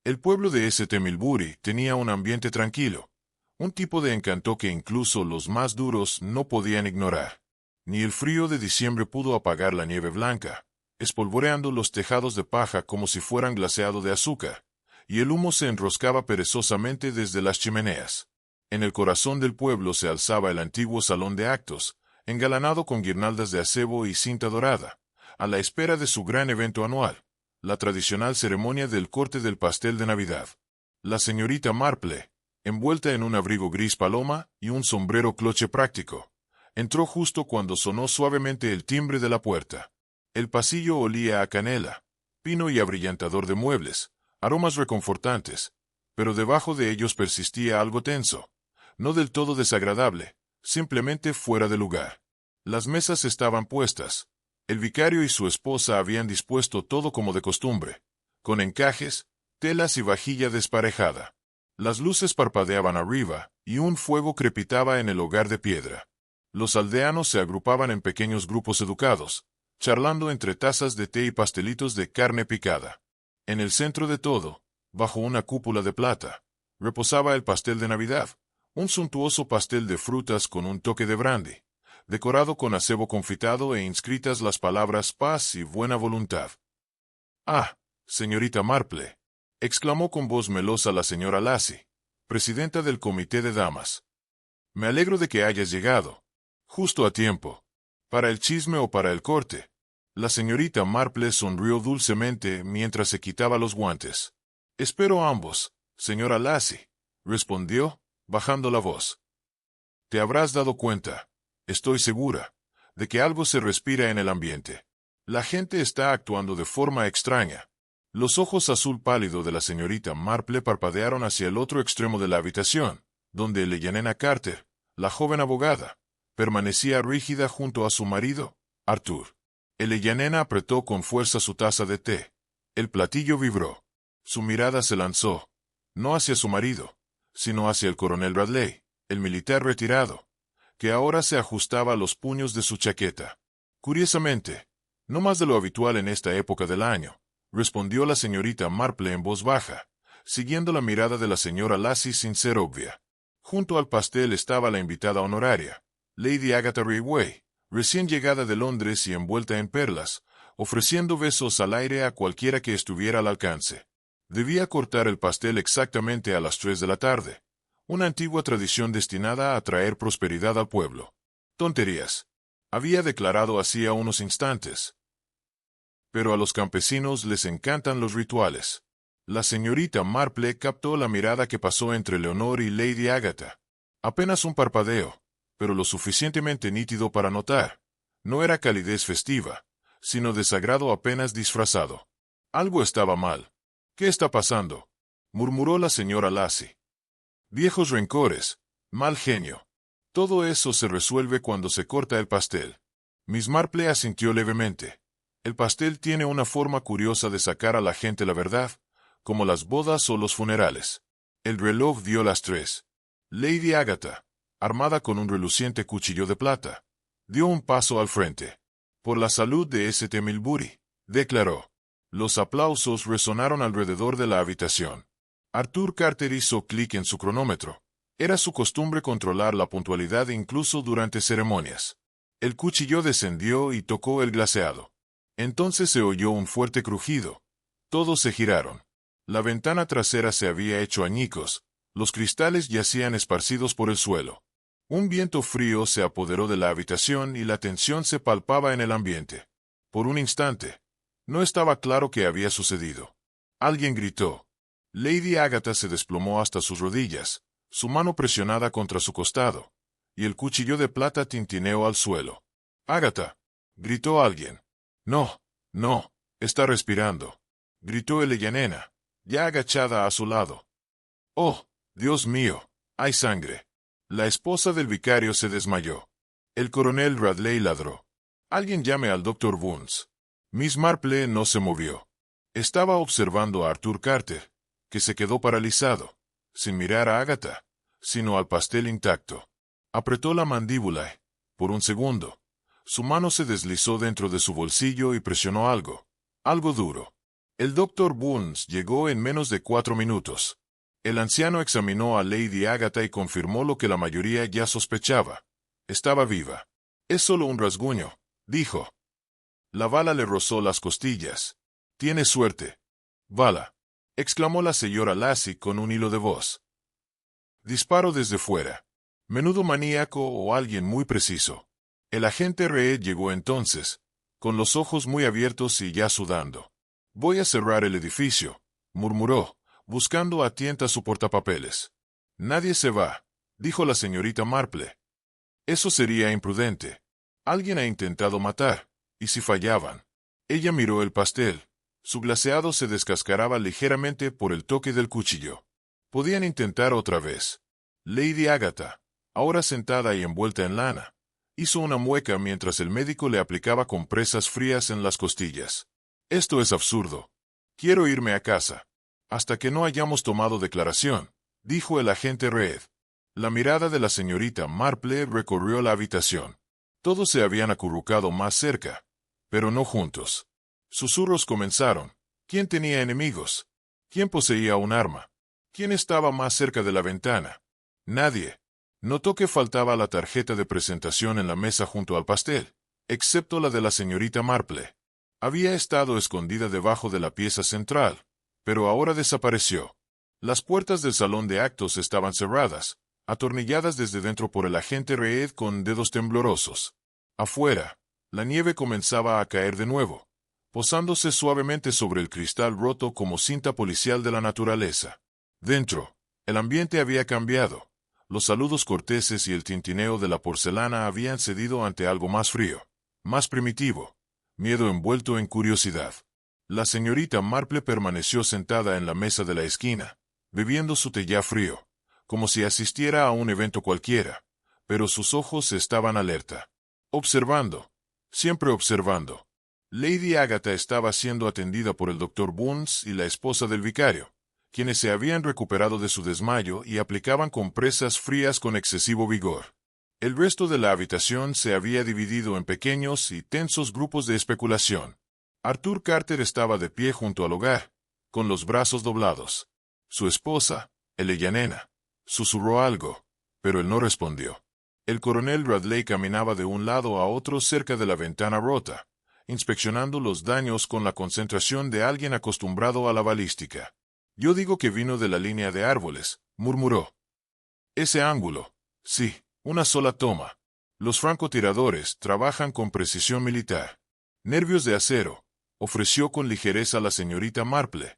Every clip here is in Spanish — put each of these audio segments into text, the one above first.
El pueblo de St. Milbury tenía un ambiente tranquilo, un tipo de encanto que incluso los más duros no podían ignorar. Ni el frío de diciembre pudo apagar la nieve blanca, espolvoreando los tejados de paja como si fueran glaseado de azúcar, y el humo se enroscaba perezosamente desde las chimeneas. En el corazón del pueblo se alzaba el antiguo salón de actos, engalanado con guirnaldas de acebo y cinta dorada, a la espera de su gran evento anual, la tradicional ceremonia del corte del pastel de Navidad. La señorita Marple, envuelta en un abrigo gris paloma y un sombrero cloche práctico, entró justo cuando sonó suavemente el timbre de la puerta. El pasillo olía a canela, pino y abrillantador de muebles, aromas reconfortantes, pero debajo de ellos persistía algo tenso, no del todo desagradable, simplemente fuera de lugar. Las mesas estaban puestas. El vicario y su esposa habían dispuesto todo como de costumbre, con encajes, telas y vajilla desparejada. Las luces parpadeaban arriba, y un fuego crepitaba en el hogar de piedra. Los aldeanos se agrupaban en pequeños grupos educados, charlando entre tazas de té y pastelitos de carne picada. En el centro de todo, bajo una cúpula de plata, reposaba el pastel de Navidad, un suntuoso pastel de frutas con un toque de brandy, decorado con acebo confitado e inscritas las palabras paz y buena voluntad. «Ah, señorita Marple», exclamó con voz melosa la señora Lassie, presidenta del comité de damas. «Me alegro de que hayas llegado. Justo a tiempo. ¿Para el chisme o para el corte?» La señorita Marple sonrió dulcemente mientras se quitaba los guantes. «Espero ambos, señora Lassie», respondió, bajando la voz. «Te habrás dado cuenta, estoy segura, de que algo se respira en el ambiente. La gente está actuando de forma extraña». Los ojos azul pálido de la señorita Marple parpadearon hacia el otro extremo de la habitación, donde Eleyanena Carter, la joven abogada, permanecía rígida junto a su marido, Arthur. Eleyanena apretó con fuerza su taza de té. El platillo vibró. Su mirada se lanzó, no hacia su marido, sino hacia el coronel Bradley, el militar retirado, que ahora se ajustaba a los puños de su chaqueta. «Curiosamente, no más de lo habitual en esta época del año», respondió la señorita Marple en voz baja, siguiendo la mirada de la señora Lassie sin ser obvia. Junto al pastel estaba la invitada honoraria, Lady Agatha Rayway, recién llegada de Londres y envuelta en perlas, ofreciendo besos al aire a cualquiera que estuviera al alcance. Debía cortar el pastel exactamente a las 3 de la tarde, una antigua tradición destinada a traer prosperidad al pueblo. «Tonterías», había declarado hacía unos instantes. «Pero a los campesinos les encantan los rituales». La señorita Marple captó la mirada que pasó entre Leonor y Lady Agatha. Apenas un parpadeo, pero lo suficientemente nítido para notar. No era calidez festiva, sino desagrado apenas disfrazado. Algo estaba mal. «¿Qué está pasando?», murmuró la señora Lassie. «Viejos rencores, mal genio. Todo eso se resuelve cuando se corta el pastel». Miss Marple asintió levemente. «El pastel tiene una forma curiosa de sacar a la gente la verdad, como las bodas o los funerales». El reloj dio las 3. Lady Agatha, armada con un reluciente cuchillo de plata, dio un paso al frente. «Por la salud de St. Milbury», declaró. Los aplausos resonaron alrededor de la habitación. Arthur Carter hizo clic en su cronómetro. Era su costumbre controlar la puntualidad incluso durante ceremonias. El cuchillo descendió y tocó el glaseado. Entonces se oyó un fuerte crujido. Todos se giraron. La ventana trasera se había hecho añicos. Los cristales yacían esparcidos por el suelo. Un viento frío se apoderó de la habitación y la tensión se palpaba en el ambiente. Por un instante, no estaba claro qué había sucedido. Alguien gritó. Lady Agatha se desplomó hasta sus rodillas, su mano presionada contra su costado, y el cuchillo de plata tintineó al suelo. «Agatha», gritó alguien. «No, no, está respirando», gritó Eleyanena, ya agachada a su lado. «Oh, Dios mío, hay sangre». La esposa del vicario se desmayó. El coronel Bradley ladró. «Alguien llame al doctor Burns». Miss Marple no se movió. Estaba observando a Arthur Carter, que se quedó paralizado, sin mirar a Agatha, sino al pastel intacto. Apretó la mandíbula y, por un segundo, su mano se deslizó dentro de su bolsillo y presionó algo duro. El doctor Burns llegó en menos de 4 minutos. El anciano examinó a Lady Agatha y confirmó lo que la mayoría ya sospechaba. Estaba viva. Es solo un rasguño, dijo. La bala le rozó las costillas. Tiene suerte. Bala, exclamó la señora Lassie con un hilo de voz. Disparo desde fuera. Menudo maníaco o alguien muy preciso. El agente Reed llegó entonces, con los ojos muy abiertos y ya sudando. Voy a cerrar el edificio, murmuró, buscando a tientas su portapapeles. Nadie se va, dijo la señorita Marple. Eso sería imprudente. Alguien ha intentado matar, y si fallaban. Ella miró el pastel. Su glaseado se descascaraba ligeramente por el toque del cuchillo. Podían intentar otra vez. Lady Agatha, ahora sentada y envuelta en lana, hizo una mueca mientras el médico le aplicaba compresas frías en las costillas. Esto es absurdo. Quiero irme a casa. Hasta que no hayamos tomado declaración, dijo el agente Reed. La mirada de la señorita Marple recorrió la habitación. Todos se habían acurrucado más cerca, pero no juntos. Susurros comenzaron. ¿Quién tenía enemigos? ¿Quién poseía un arma? ¿Quién estaba más cerca de la ventana? Nadie. Notó que faltaba la tarjeta de presentación en la mesa junto al pastel, excepto la de la señorita Marple. Había estado escondida debajo de la pieza central, pero ahora desapareció. Las puertas del salón de actos estaban cerradas, atornilladas desde dentro por el agente Reed con dedos temblorosos. Afuera, la nieve comenzaba a caer de nuevo, posándose suavemente sobre el cristal roto como cinta policial de la naturaleza. Dentro, el ambiente había cambiado. Los saludos corteses y el tintineo de la porcelana habían cedido ante algo más frío, más primitivo, miedo envuelto en curiosidad. La señorita Marple permaneció sentada en la mesa de la esquina, bebiendo su té ya frío, como si asistiera a un evento cualquiera, pero sus ojos estaban alerta. Observando, siempre observando. Lady Agatha estaba siendo atendida por el doctor Burns y la esposa del vicario, quienes se habían recuperado de su desmayo y aplicaban compresas frías con excesivo vigor. El resto de la habitación se había dividido en pequeños y tensos grupos de especulación. Arthur Carter estaba de pie junto al hogar, con los brazos doblados. Su esposa, Eleanor, susurró algo, pero él no respondió. El coronel Radley caminaba de un lado a otro cerca de la ventana rota, inspeccionando los daños con la concentración de alguien acostumbrado a la balística. Yo digo que vino de la línea de árboles, murmuró. Ese ángulo. Sí, una sola toma. Los francotiradores trabajan con precisión militar. Nervios de acero, ofreció con ligereza la señorita Marple.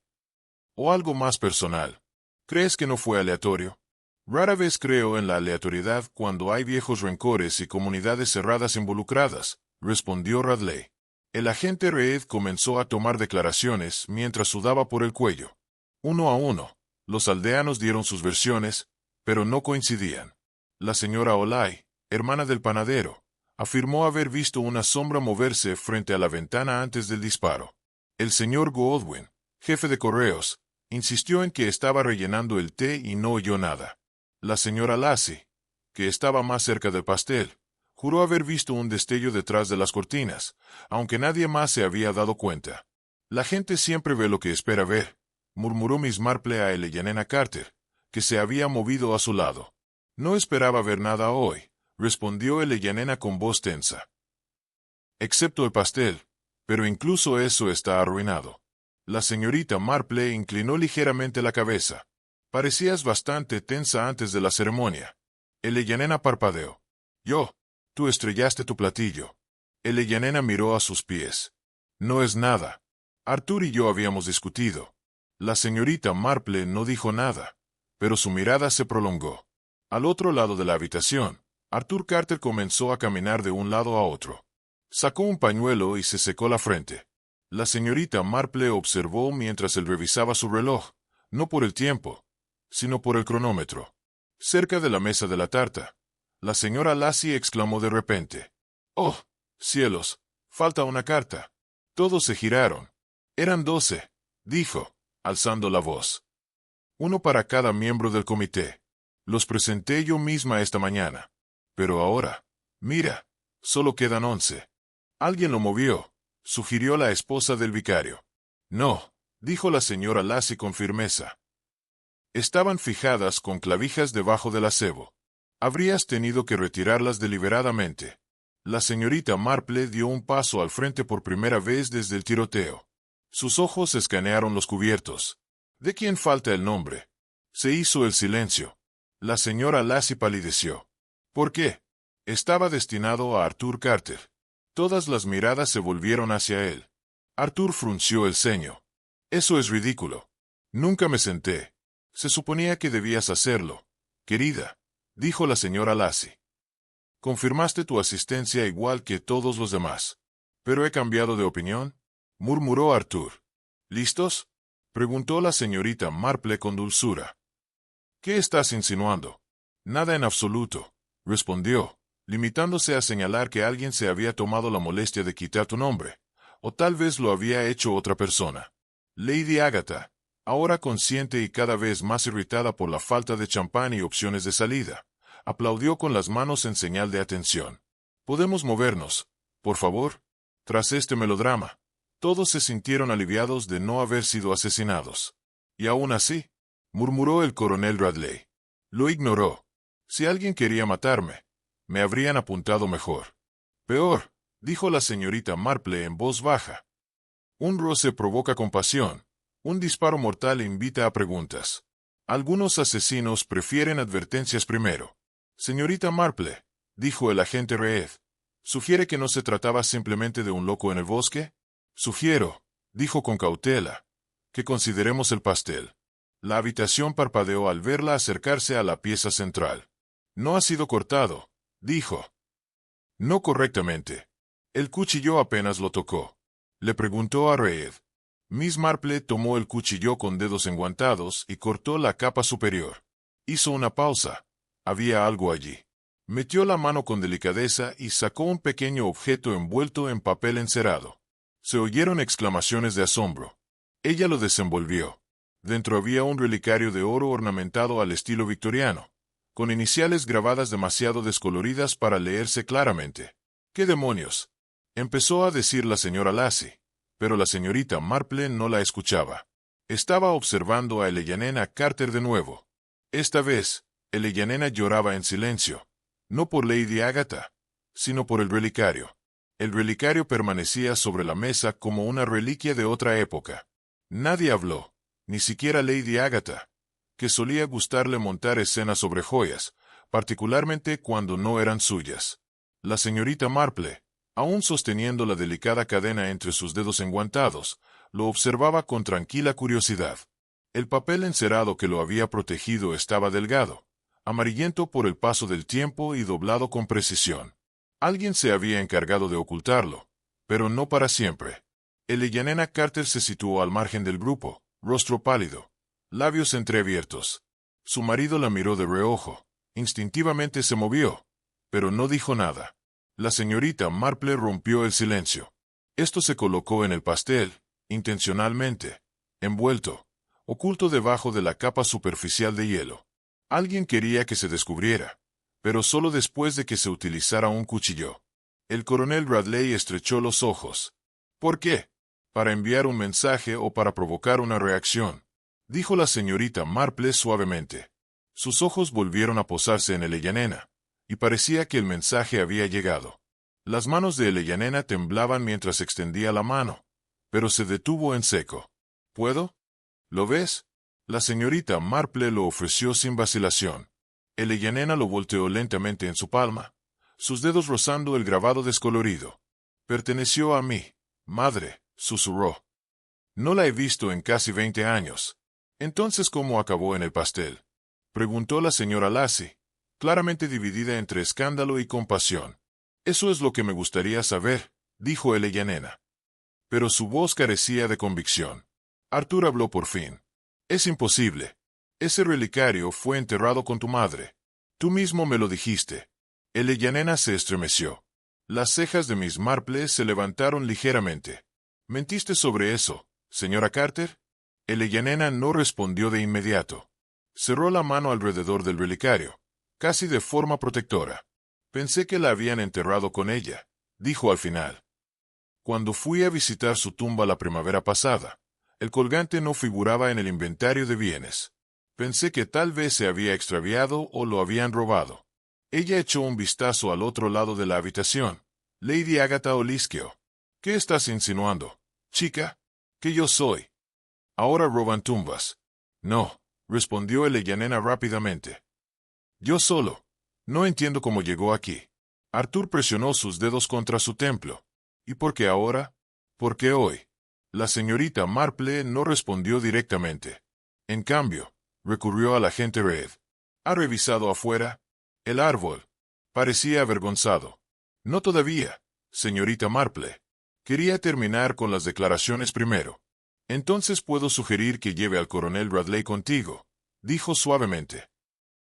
O algo más personal. ¿Crees que no fue aleatorio? Rara vez creo en la aleatoriedad cuando hay viejos rencores y comunidades cerradas involucradas, respondió Radley. El agente Reed comenzó a tomar declaraciones mientras sudaba por el cuello. Uno a uno, los aldeanos dieron sus versiones, pero no coincidían. La señora Olay, hermana del panadero, afirmó haber visto una sombra moverse frente a la ventana antes del disparo. El señor Goldwyn, jefe de correos, insistió en que estaba rellenando el té y no oyó nada. La señora Lassie, que estaba más cerca del pastel, juró haber visto un destello detrás de las cortinas, aunque nadie más se había dado cuenta. La gente siempre ve lo que espera ver, murmuró Miss Marple a Eleanor Carter, que se había movido a su lado. No esperaba ver nada hoy, respondió Eleanor con voz tensa. Excepto el pastel, pero incluso eso está arruinado. La señorita Marple inclinó ligeramente la cabeza. Parecías bastante tensa antes de la ceremonia. Eleanor parpadeó. Tú estrellaste tu platillo. Eleanor miró a sus pies. No es nada. Arthur y yo habíamos discutido. La señorita Marple no dijo nada, pero su mirada se prolongó. Al otro lado de la habitación, Arthur Carter comenzó a caminar de un lado a otro. Sacó un pañuelo y se secó la frente. La señorita Marple observó mientras él revisaba su reloj, no por el tiempo, sino por el cronómetro. Cerca de la mesa de la tarta, la señora Lassie exclamó de repente. ¡Oh, cielos! Falta una carta. Todos se giraron. Eran 12, dijo, alzando la voz. Uno para cada miembro del comité. Los presenté yo misma esta mañana. Pero ahora, mira, solo quedan 11. Alguien lo movió, sugirió la esposa del vicario. No, dijo la señora Lassie con firmeza. Estaban fijadas con clavijas debajo del acebo. Habrías tenido que retirarlas deliberadamente. La señorita Marple dio un paso al frente por primera vez desde el tiroteo. Sus ojos escanearon los cubiertos. ¿De quién falta el nombre? Se hizo el silencio. La señora Lassie palideció. ¿Por qué? Estaba destinado a Arthur Carter. Todas las miradas se volvieron hacia él. Arthur frunció el ceño. Eso es ridículo. Nunca me senté. Se suponía que debías hacerlo, querida, dijo la señora Lassie. Confirmaste tu asistencia igual que todos los demás. ¿Pero he cambiado de opinión?, murmuró Arthur. ¿Listos?, preguntó la señorita Marple con dulzura. ¿Qué estás insinuando? Nada en absoluto, respondió, limitándose a señalar que alguien se había tomado la molestia de quitar tu nombre, o tal vez lo había hecho otra persona. Lady Agatha, ahora consciente y cada vez más irritada por la falta de champán y opciones de salida, aplaudió con las manos en señal de atención. ¿Podemos movernos, por favor? Tras este melodrama, todos se sintieron aliviados de no haber sido asesinados. Y aún así, murmuró el coronel Radley. Lo ignoró. Si alguien quería matarme, me habrían apuntado mejor. Peor, dijo la señorita Marple en voz baja. Un roce provoca compasión. Un disparo mortal invita a preguntas. Algunos asesinos prefieren advertencias primero. Señorita Marple, dijo el agente Reed, ¿sugiere que no se trataba simplemente de un loco en el bosque? Sugiero, dijo con cautela, que consideremos el pastel. La habitación parpadeó al verla acercarse a la pieza central. No ha sido cortado, dijo. No correctamente. El cuchillo apenas lo tocó. Le preguntó a Reed. Miss Marple tomó el cuchillo con dedos enguantados y cortó la capa superior. Hizo una pausa. Había algo allí. Metió la mano con delicadeza y sacó un pequeño objeto envuelto en papel encerado. Se oyeron exclamaciones de asombro. Ella lo desenvolvió. Dentro había un relicario de oro ornamentado al estilo victoriano, con iniciales grabadas demasiado descoloridas para leerse claramente. ¿Qué demonios?, empezó a decir la señora Lassie, pero la señorita Marple no la escuchaba. Estaba observando a Eleanor Carter de nuevo. Esta vez, Eleanor lloraba en silencio, no por Lady Agatha, sino por el relicario. El relicario permanecía sobre la mesa como una reliquia de otra época. Nadie habló, ni siquiera Lady Agatha, que solía gustarle montar escenas sobre joyas, particularmente cuando no eran suyas. La señorita Marple, aún sosteniendo la delicada cadena entre sus dedos enguantados, lo observaba con tranquila curiosidad. El papel encerado que lo había protegido estaba delgado, amarillento por el paso del tiempo y doblado con precisión. Alguien se había encargado de ocultarlo, pero no para siempre. Eleanor Carter se situó al margen del grupo, rostro pálido, labios entreabiertos. Su marido la miró de reojo. Instintivamente se movió, pero no dijo nada. La señorita Marple rompió el silencio. Esto se colocó en el pastel, intencionalmente, envuelto, oculto debajo de la capa superficial de hielo. Alguien quería que se descubriera, pero solo después de que se utilizara un cuchillo. El coronel Radley estrechó los ojos. ¿Por qué? ¿Para enviar un mensaje o para provocar una reacción?, dijo la señorita Marple suavemente. Sus ojos volvieron a posarse en Eleanor, y parecía que el mensaje había llegado. Las manos de Eleanor temblaban mientras extendía la mano, pero se detuvo en seco. ¿Puedo? ¿Lo ves? La señorita Marple lo ofreció sin vacilación. Eleanor lo volteó lentamente en su palma, sus dedos rozando el grabado descolorido. Perteneció a mí, madre, susurró. No la he visto en casi 20 años. Entonces, ¿cómo acabó en el pastel?, preguntó la señora Lassie, claramente dividida entre escándalo y compasión. Eso es lo que me gustaría saber, dijo Eleanor. Pero su voz carecía de convicción. Arthur habló por fin. Es imposible. Ese relicario fue enterrado con tu madre. Tú mismo me lo dijiste. Eleanor se estremeció. Las cejas de Miss Marple se levantaron ligeramente. ¿Mentiste sobre eso, señora Carter? Eleanor no respondió de inmediato. Cerró la mano alrededor del relicario, casi de forma protectora. Pensé que la habían enterrado con ella, dijo al final. Cuando fui a visitar su tumba la primavera pasada, El colgante no figuraba en el inventario de bienes. Pensé que tal vez se había extraviado o lo habían robado. Ella echó un vistazo al otro lado de la habitación. Lady Agatha Olisquio. ¿Qué estás insinuando, chica? ¿Que yo soy? Ahora roban tumbas. No, respondió Eleyanena rápidamente. Yo solo. No entiendo cómo llegó aquí. Arthur presionó sus dedos contra su templo. ¿Y por qué ahora? ¿Por qué hoy? La señorita Marple no respondió directamente. En cambio, recurrió al agente Reed. ¿Ha revisado afuera? El árbol. Parecía avergonzado. No todavía, señorita Marple. Quería terminar con las declaraciones primero. Entonces puedo sugerir que lleve al coronel Bradley contigo, dijo suavemente.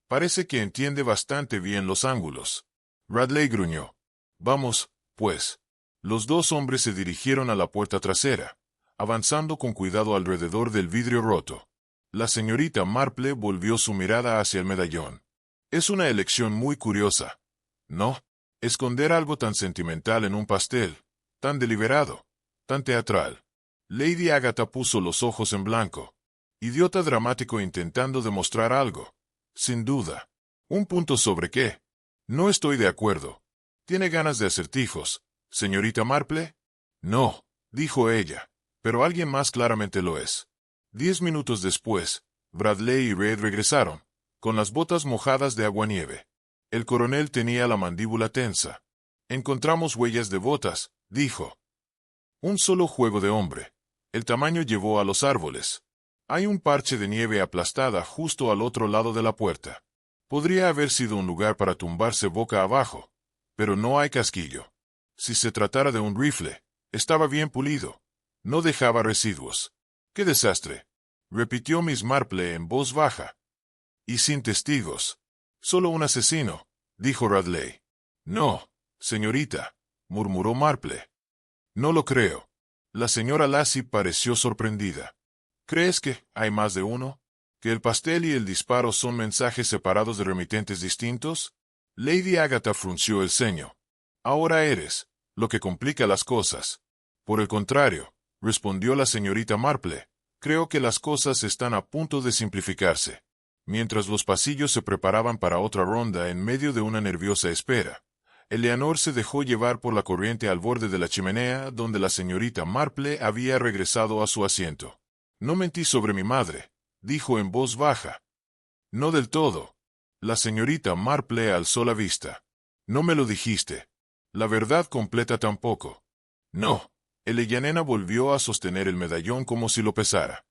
Parece que entiende bastante bien los ángulos. Bradley gruñó. Vamos, pues. Los dos hombres se dirigieron a la puerta trasera, avanzando con cuidado alrededor del vidrio roto. La señorita Marple volvió su mirada hacia el medallón. Es una elección muy curiosa, ¿no? Esconder algo tan sentimental en un pastel, tan deliberado, tan teatral. Lady Agatha puso los ojos en blanco. Idiota dramático intentando demostrar algo. Sin duda. ¿Un punto sobre qué? No estoy de acuerdo. ¿Tiene ganas de acertijos, señorita Marple? No, dijo ella, pero alguien más claramente lo es. 10 minutos después, Bradley y Reed regresaron, con las botas mojadas de aguanieve. El coronel tenía la mandíbula tensa. Encontramos huellas de botas, dijo. Un solo juego de hombre. El tamaño llevó a los árboles. Hay un parche de nieve aplastada justo al otro lado de la puerta. Podría haber sido un lugar para tumbarse boca abajo, pero no hay casquillo. Si se tratara de un rifle, estaba bien pulido. No dejaba residuos. ¡Qué desastre!, repitió Miss Marple en voz baja. Y sin testigos. Solo un asesino, dijo Bradley. No, señorita, murmuró Marple. No lo creo. La señora Lassie pareció sorprendida. ¿Crees que hay más de uno? ¿Que el pastel y el disparo son mensajes separados de remitentes distintos? Lady Agatha frunció el ceño. Ahora eres, lo que complica las cosas. Por el contrario, respondió la señorita Marple, creo que las cosas están a punto de simplificarse. Mientras los pasillos se preparaban para otra ronda en medio de una nerviosa espera, Eleanor se dejó llevar por la corriente al borde de la chimenea donde la señorita Marple había regresado a su asiento. No mentí sobre mi madre, dijo en voz baja. No del todo. La señorita Marple alzó la vista. No me lo dijiste. La verdad completa tampoco. No. Eleyanena volvió a sostener el medallón como si lo pesara.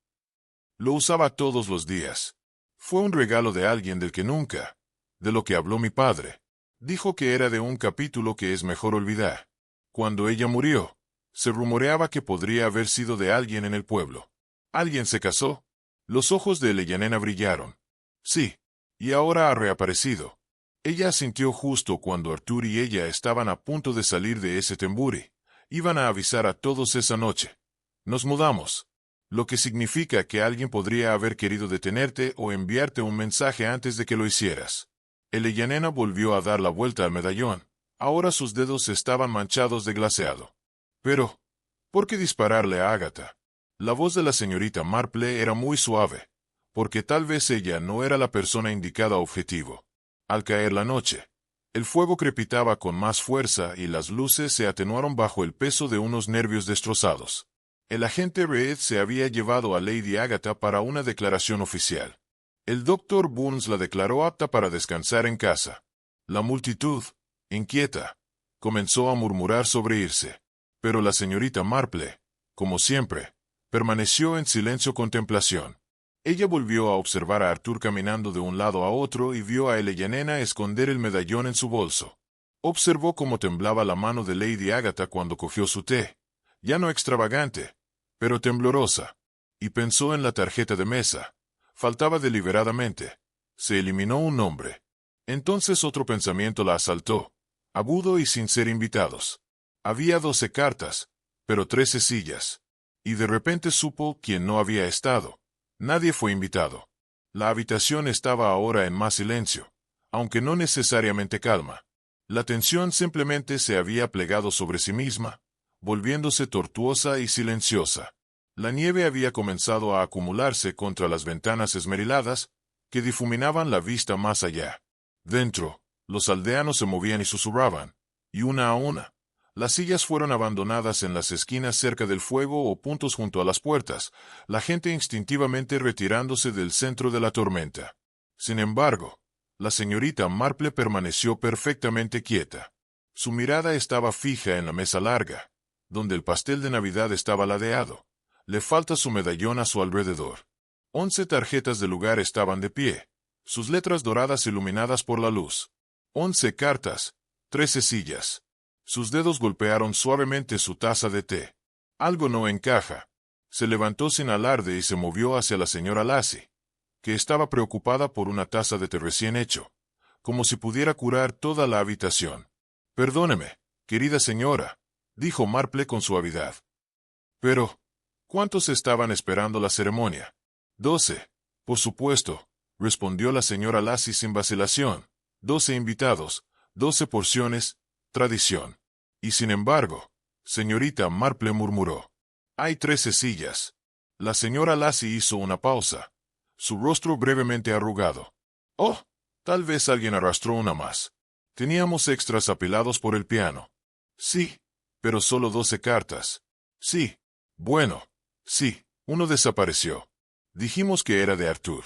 Lo usaba todos los días. Fue un regalo de alguien del que nunca, de lo que habló mi padre. Dijo que era de un capítulo que es mejor olvidar. Cuando ella murió, se rumoreaba que podría haber sido de alguien en el pueblo. ¿Alguien se casó? Los ojos de Eleyanena brillaron. Sí, y ahora ha reaparecido. Ella asintió justo cuando Arthur y ella estaban a punto de salir de ese temburi. Iban a avisar a todos esa noche. Nos mudamos. Lo que significa que alguien podría haber querido detenerte o enviarte un mensaje antes de que lo hicieras. Eleyanena volvió a dar la vuelta al medallón. Ahora sus dedos estaban manchados de glaseado. Pero, ¿por qué dispararle a Agatha? La voz de la señorita Marple era muy suave, porque tal vez ella no era la persona indicada objetivo. Al caer la noche, el fuego crepitaba con más fuerza y las luces se atenuaron bajo el peso de unos nervios destrozados. El agente Reed se había llevado a Lady Agatha para una declaración oficial. El doctor Burns la declaró apta para descansar en casa. La multitud, inquieta, comenzó a murmurar sobre irse, pero la señorita Marple, como siempre, permaneció en silencio contemplación. Ella volvió a observar a Arthur caminando de un lado a otro y vio a Eleyanena esconder el medallón en su bolso. Observó cómo temblaba la mano de Lady Agatha cuando cogió su té, ya no extravagante, pero temblorosa, y pensó en la tarjeta de mesa. Faltaba deliberadamente. Se eliminó un nombre. Entonces otro pensamiento la asaltó, agudo y sin ser invitados. Había 12 cartas, pero 13 sillas. Y de repente supo quién no había estado. Nadie fue invitado. La habitación estaba ahora en más silencio, aunque no necesariamente calma. La tensión simplemente se había plegado sobre sí misma, volviéndose tortuosa y silenciosa. La nieve había comenzado a acumularse contra las ventanas esmeriladas, que difuminaban la vista más allá. Dentro, los aldeanos se movían y susurraban, y una a una, las sillas fueron abandonadas en las esquinas cerca del fuego o puntos junto a las puertas, la gente instintivamente retirándose del centro de la tormenta. Sin embargo, la señorita Marple permaneció perfectamente quieta. Su mirada estaba fija en la mesa larga, donde el pastel de Navidad estaba ladeado. Le falta su medallón a su alrededor. 11 tarjetas de lugar estaban de pie, sus letras doradas iluminadas por la luz. 11 cartas, 13 sillas. Sus dedos golpearon suavemente su taza de té. Algo no encaja. Se levantó sin alarde y se movió hacia la señora Lassie, que estaba preocupada por una taza de té recién hecho, como si pudiera curar toda la habitación. «Perdóneme, querida señora», dijo Marple con suavidad. «Pero, ¿cuántos estaban esperando la ceremonia?» 12, por supuesto, respondió la señora Lassie sin vacilación. 12 invitados, 12 porciones, tradición. Y sin embargo, señorita Marple murmuró, «Hay 13 sillas». La señora Lassie hizo una pausa, su rostro brevemente arrugado. «Oh, tal vez alguien arrastró una más. Teníamos extras apilados por el piano». «Sí, pero solo 12 cartas». «Sí, bueno, sí, uno desapareció. Dijimos que era de Arthur».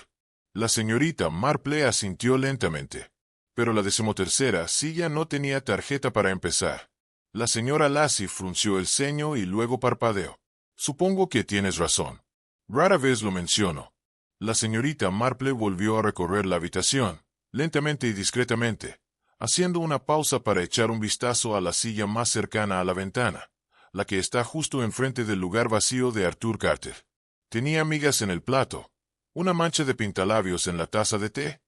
La señorita Marple asintió lentamente. Pero la 13ª silla no tenía tarjeta para empezar. La señora Lassie frunció el ceño y luego parpadeó. «Supongo que tienes razón. Rara vez lo menciono». La señorita Marple volvió a recorrer la habitación, lentamente y discretamente, haciendo una pausa para echar un vistazo a la silla más cercana a la ventana, la que está justo enfrente del lugar vacío de Arthur Carter. Tenía migas en el plato, una mancha de pintalabios en la taza de té,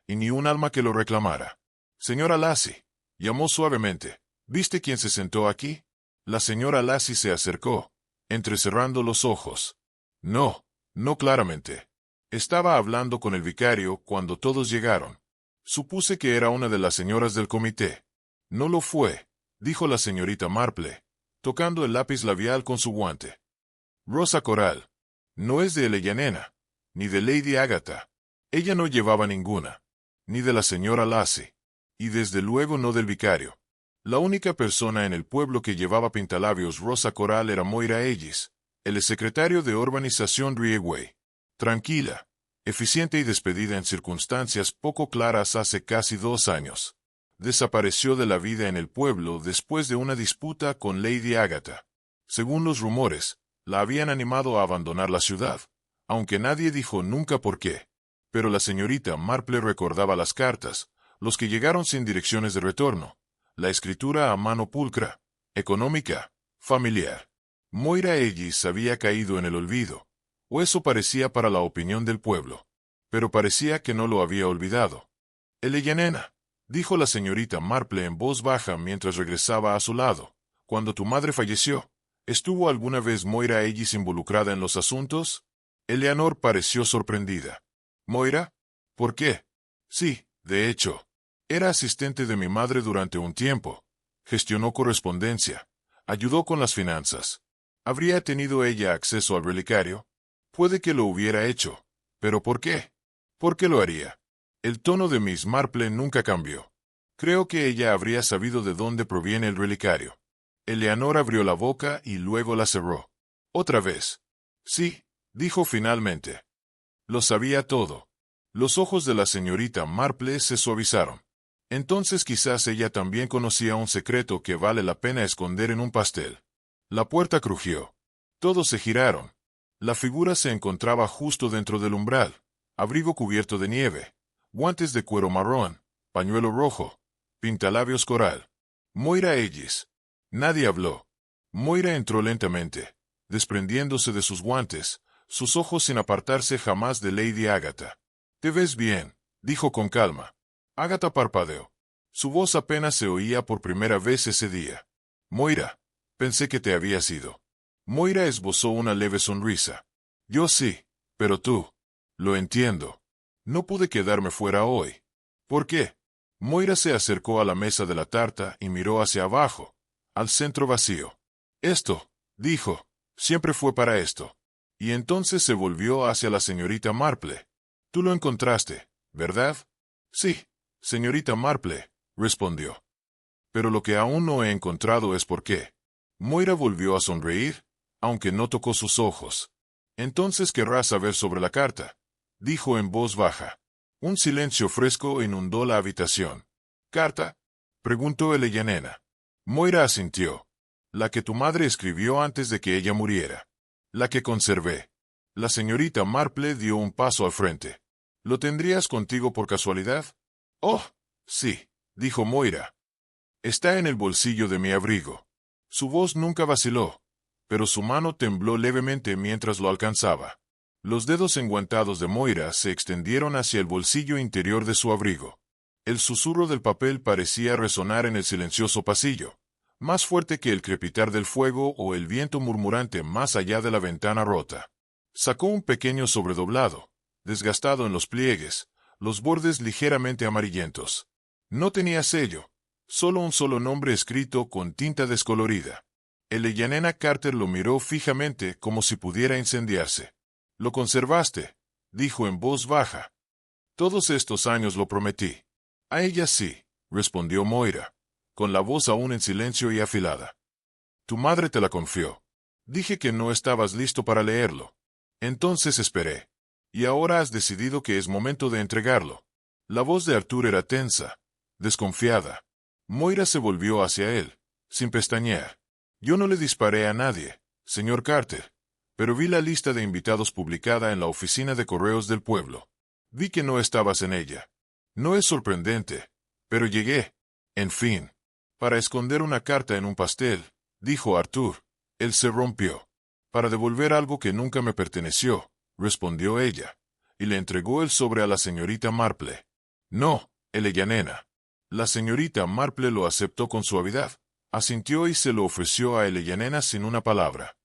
y ni un alma que lo reclamara. «Señora Lassie», llamó suavemente, «¿viste quién se sentó aquí?» La señora Lassie se acercó, entrecerrando los ojos. «No, no claramente. Estaba hablando con el vicario cuando todos llegaron. Supuse que era una de las señoras del comité». «No lo fue», dijo la señorita Marple, tocando el lápiz labial con su guante. «Rosa Coral. No es de Eleanor, ni de Lady Agatha. Ella no llevaba ninguna. Ni de la señora Lassie. Y desde luego no del vicario. La única persona en el pueblo que llevaba pintalabios rosa coral era Moira Ellis, el secretario de urbanización Rieway. Tranquila, eficiente y despedida en circunstancias poco claras hace casi 2 años. Desapareció de la vida en el pueblo después de una disputa con Lady Agatha. Según los rumores, la habían animado a abandonar la ciudad, aunque nadie dijo nunca por qué. Pero la señorita Marple recordaba las cartas, los que llegaron sin direcciones de retorno, la escritura a mano pulcra, económica, familiar. Moira Ellis había caído en el olvido, o eso parecía para la opinión del pueblo. Pero parecía que no lo había olvidado. «Eleanor», dijo la señorita Marple en voz baja mientras regresaba a su lado, «cuando tu madre falleció, ¿estuvo alguna vez Moira Ellis involucrada en los asuntos?» Eleanor pareció sorprendida. «¿Moira? ¿Por qué?» «Sí, de hecho. Era asistente de mi madre durante un tiempo. Gestionó correspondencia. Ayudó con las finanzas. ¿Habría tenido ella acceso al relicario? Puede que lo hubiera hecho. ¿Pero por qué? ¿Por qué lo haría?» El tono de Miss Marple nunca cambió. «Creo que ella habría sabido de dónde proviene el relicario». Eleanor abrió la boca y luego la cerró. «Otra vez». «Sí», dijo finalmente. Lo sabía todo. Los ojos de la señorita Marple se suavizaron. Entonces quizás ella también conocía un secreto que vale la pena esconder en un pastel. La puerta crujió. Todos se giraron. La figura se encontraba justo dentro del umbral, abrigo cubierto de nieve, guantes de cuero marrón, pañuelo rojo, pintalabios coral. Moira Ellis. Nadie habló. Moira entró lentamente, desprendiéndose de sus guantes, sus ojos sin apartarse jamás de Lady Agatha. «Te ves bien», dijo con calma. Agatha parpadeó. Su voz apenas se oía por primera vez ese día. «Moira, pensé que te habías ido». Moira esbozó una leve sonrisa. «Yo sí, pero tú». «Lo entiendo. No pude quedarme fuera hoy». «¿Por qué?» Moira se acercó a la mesa de la tarta y miró hacia abajo, al centro vacío. «Esto», dijo, «siempre fue para esto». Y entonces se volvió hacia la señorita Marple. Tú lo encontraste, ¿verdad? Sí, señorita Marple, respondió. Pero lo que aún no he encontrado es por qué. Moira volvió a sonreír, aunque no tocó sus ojos. Entonces querrás saber sobre la carta, dijo en voz baja. Un silencio fresco inundó la habitación. ¿Carta?, preguntó Eleyanena. Moira asintió. La que tu madre escribió antes de que ella muriera. La que conservé. La señorita Marple dio un paso al frente. ¿Lo tendrías contigo por casualidad? Oh, sí, dijo Moira. Está en el bolsillo de mi abrigo. Su voz nunca vaciló, pero su mano tembló levemente mientras lo alcanzaba. Los dedos enguantados de Moira se extendieron hacia el bolsillo interior de su abrigo. El susurro del papel parecía resonar en el silencioso pasillo, más fuerte que el crepitar del fuego o el viento murmurante más allá de la ventana rota. Sacó un pequeño sobredoblado, desgastado en los pliegues, los bordes ligeramente amarillentos. No tenía sello, solo un solo nombre escrito con tinta descolorida. Eleyanena Carter lo miró fijamente como si pudiera incendiarse. «Lo conservaste», dijo en voz baja. «Todos estos años lo prometí». «A ella sí», respondió Moira, con la voz aún en silencio y afilada. «Tu madre te la confió. Dije que no estabas listo para leerlo. Entonces esperé. Y ahora has decidido que es momento de entregarlo». La voz de Arthur era tensa, desconfiada. Moira se volvió hacia él, sin pestañear. «Yo no le disparé a nadie, señor Carter, pero vi la lista de invitados publicada en la oficina de correos del pueblo. Vi que no estabas en ella. No es sorprendente, pero llegué, en fin, para esconder una carta en un pastel», dijo Arthur. Él se rompió. «Para devolver algo que nunca me perteneció», respondió ella, y le entregó el sobre a la señorita Marple. «No, Eleyanena». La señorita Marple lo aceptó con suavidad, asintió y se lo ofreció a Eleyanena sin una palabra.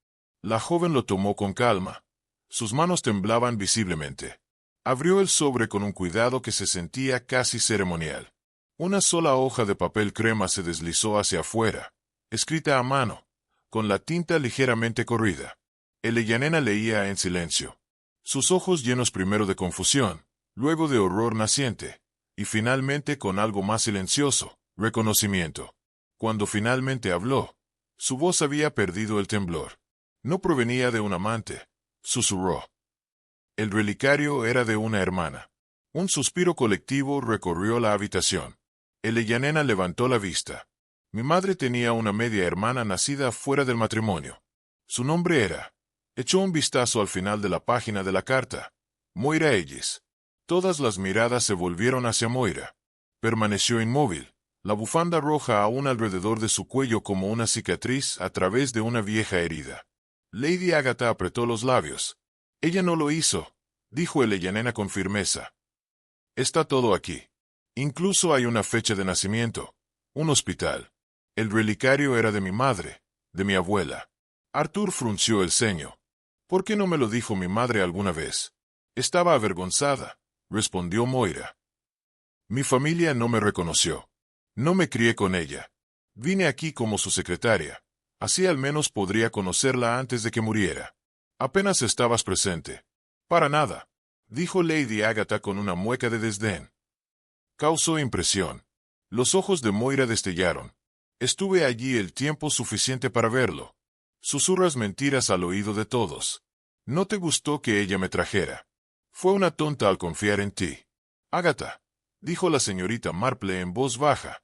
La joven lo tomó con calma. Sus manos temblaban visiblemente. Abrió el sobre con un cuidado que se sentía casi ceremonial. Una sola hoja de papel crema se deslizó hacia afuera, escrita a mano, con la tinta ligeramente corrida. Eleyanena leía en silencio. Sus ojos llenos primero de confusión, luego de horror naciente, y finalmente con algo más silencioso, reconocimiento. Cuando finalmente habló, su voz había perdido el temblor. No provenía de un amante, susurró. El relicario era de una hermana. Un suspiro colectivo recorrió la habitación. Eleyanena levantó la vista. Mi madre tenía una media hermana nacida fuera del matrimonio. Su nombre era. Echó un vistazo al final de la página de la carta. Moira Ellis. Todas las miradas se volvieron hacia Moira. Permaneció inmóvil, la bufanda roja aún alrededor de su cuello como una cicatriz a través de una vieja herida. Lady Agatha apretó los labios. «Ella no lo hizo», dijo Eleyanena con firmeza. «Está todo aquí. Incluso hay una fecha de nacimiento, un hospital. El relicario era de mi madre, de mi abuela». Arthur frunció el ceño. «¿Por qué no me lo dijo mi madre alguna vez?» «Estaba avergonzada», respondió Moira. «Mi familia no me reconoció. No me crié con ella. Vine aquí como su secretaria. Así al menos podría conocerla antes de que muriera. Apenas estabas presente». «Para nada», dijo Lady Agatha con una mueca de desdén. Causó impresión. Los ojos de Moira destellaron. «Estuve allí el tiempo suficiente para verlo. Susurras mentiras al oído de todos. No te gustó que ella me trajera. Fue una tonta al confiar en ti». «Agatha», dijo la señorita Marple en voz baja.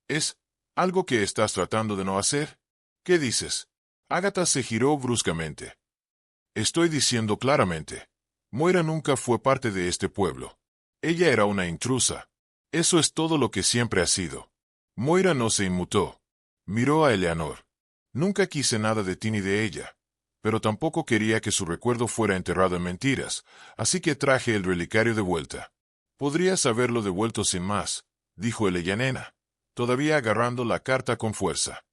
«¿Es algo que estás tratando de no hacer? ¿Qué dices?» Agatha se giró bruscamente. «Estoy diciendo claramente. Moira nunca fue parte de este pueblo. Ella era una intrusa. Eso es todo lo que siempre ha sido». Moira no se inmutó. Miró a Eleanor. «Nunca quise nada de ti ni de ella, pero tampoco quería que su recuerdo fuera enterrado en mentiras, así que traje el relicario de vuelta». «Podrías haberlo devuelto sin más», dijo Eleyanena, todavía agarrando la carta con fuerza.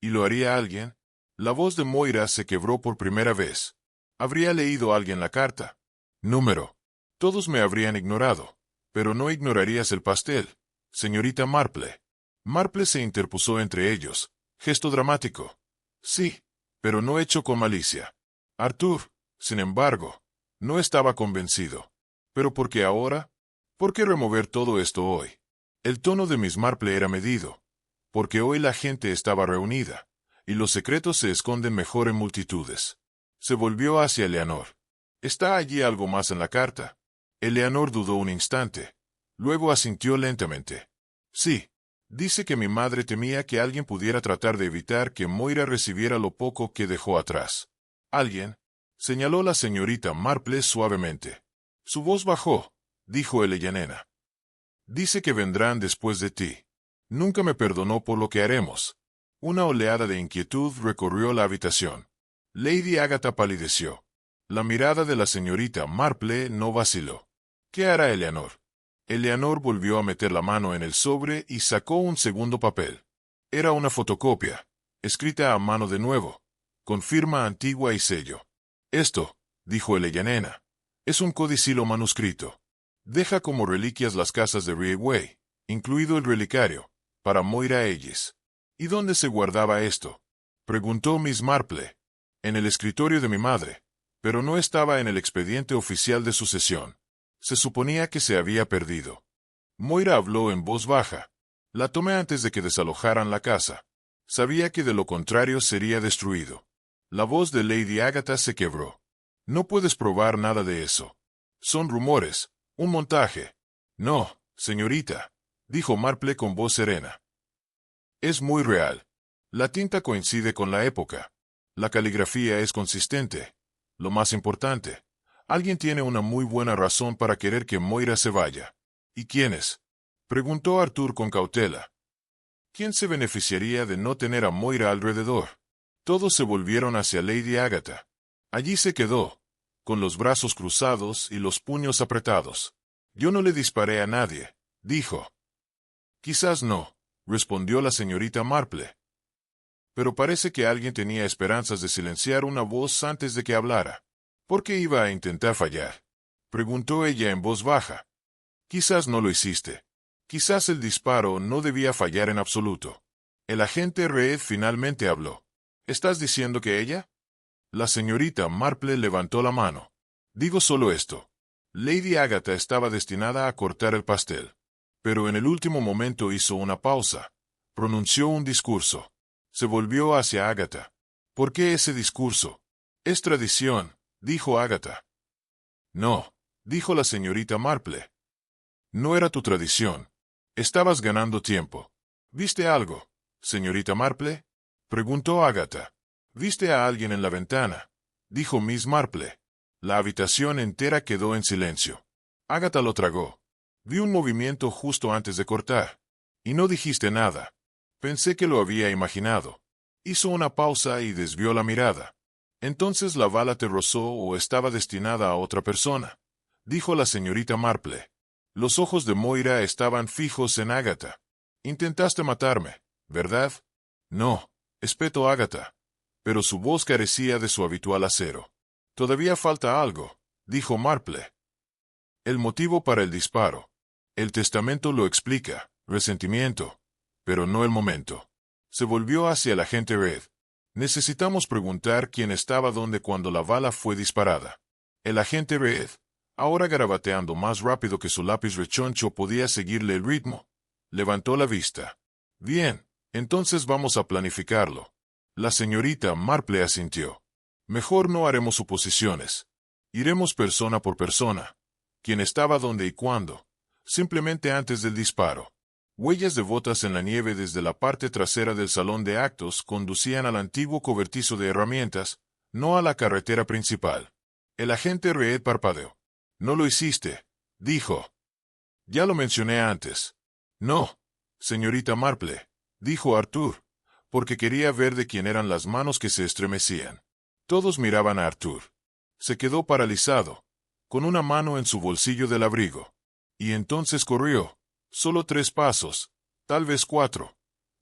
«¿Y lo haría alguien?» La voz de Moira se quebró por primera vez. «¿Habría leído alguien la carta?» «Número. Todos me habrían ignorado, pero no ignorarías el pastel, señorita Marple». Marple se interpuso entre ellos. Gesto dramático. «Sí, pero no hecho con malicia». Arthur, sin embargo, no estaba convencido. ¿Pero por qué ahora? ¿Por qué remover todo esto hoy? El tono de Miss Marple era medido, porque hoy la gente estaba reunida, y los secretos se esconden mejor en multitudes. Se volvió hacia Eleanor. ¿Está allí algo más en la carta? Eleanor dudó un instante. Luego asintió lentamente. Sí. Dice que mi madre temía que alguien pudiera tratar de evitar que Moira recibiera lo poco que dejó atrás. ¿Alguien? Señaló la señorita Marple suavemente. Su voz bajó, dijo Eleanor. Dice que vendrán después de ti. Nunca me perdonó por lo que haremos. Una oleada de inquietud recorrió la habitación. Lady Agatha palideció. La mirada de la señorita Marple no vaciló. ¿Qué hará Eleanor? Eleanor volvió a meter la mano en el sobre y sacó un segundo papel. Era una fotocopia, escrita a mano de nuevo, con firma antigua y sello. Esto, dijo Eleanor, es un codicilo manuscrito. Deja como reliquias las casas de Rieway, incluido el relicario, para Moira Ellis. ¿Y dónde se guardaba esto? Preguntó Miss Marple. En el escritorio de mi madre, pero no estaba en el expediente oficial de sucesión. Se suponía que se había perdido. Moira habló en voz baja. La tomé antes de que desalojaran la casa. Sabía que de lo contrario sería destruido. La voz de Lady Agatha se quebró. No puedes probar nada de eso. Son rumores, un montaje. No, señorita, dijo Marple con voz serena. Es muy real. La tinta coincide con la época. La caligrafía es consistente. Lo más importante. Alguien tiene una muy buena razón para querer que Moira se vaya. ¿Y quién es? Preguntó Arthur con cautela. ¿Quién se beneficiaría de no tener a Moira alrededor? Todos se volvieron hacia Lady Agatha. Allí se quedó, con los brazos cruzados y los puños apretados. Yo no le disparé a nadie, dijo. Quizás no, respondió la señorita Marple. Pero parece que alguien tenía esperanzas de silenciar una voz antes de que hablara. ¿Por qué iba a intentar fallar? Preguntó ella en voz baja. Quizás no lo hiciste. Quizás el disparo no debía fallar en absoluto. El agente Reed finalmente habló. ¿Estás diciendo que ella? La señorita Marple levantó la mano. Digo solo esto. Lady Agatha estaba destinada a cortar el pastel. Pero en el último momento hizo una pausa. Pronunció un discurso. Se volvió hacia Agatha. ¿Por qué ese discurso? Es tradición, dijo Agatha. No, dijo la señorita Marple. No era tu tradición. Estabas ganando tiempo. ¿Viste algo, señorita Marple? Preguntó Agatha. ¿Viste a alguien en la ventana? Dijo Miss Marple. La habitación entera quedó en silencio. Agatha lo tragó. Vi un movimiento justo antes de cortar. Y no dijiste nada. Pensé que lo había imaginado. Hizo una pausa y desvió la mirada. Entonces la bala te rozó o estaba destinada a otra persona, dijo la señorita Marple. Los ojos de Moira estaban fijos en Agatha. Intentaste matarme, ¿verdad? No, espetó Agatha. Pero su voz carecía de su habitual acero. Todavía falta algo, dijo Marple. El motivo para el disparo. El testamento lo explica, resentimiento. Pero no el momento. Se volvió hacia el agente Reed. Necesitamos preguntar quién estaba donde cuando la bala fue disparada. El agente Reed, ahora garabateando más rápido que su lápiz rechoncho podía seguirle el ritmo, levantó la vista. Bien, entonces vamos a planificarlo. La señorita Marple asintió. Mejor no haremos suposiciones. Iremos persona por persona. ¿Quién estaba dónde y cuándo? Simplemente antes del disparo. Huellas de botas en la nieve desde la parte trasera del salón de actos conducían al antiguo cobertizo de herramientas, no a la carretera principal. El agente Reed parpadeó. No lo hiciste, dijo. Ya lo mencioné antes. No, señorita Marple, dijo Arthur, porque quería ver de quién eran las manos que se estremecían. Todos miraban a Arthur. Se quedó paralizado, con una mano en su bolsillo del abrigo. Y entonces corrió. Solo 3 pasos, tal vez 4.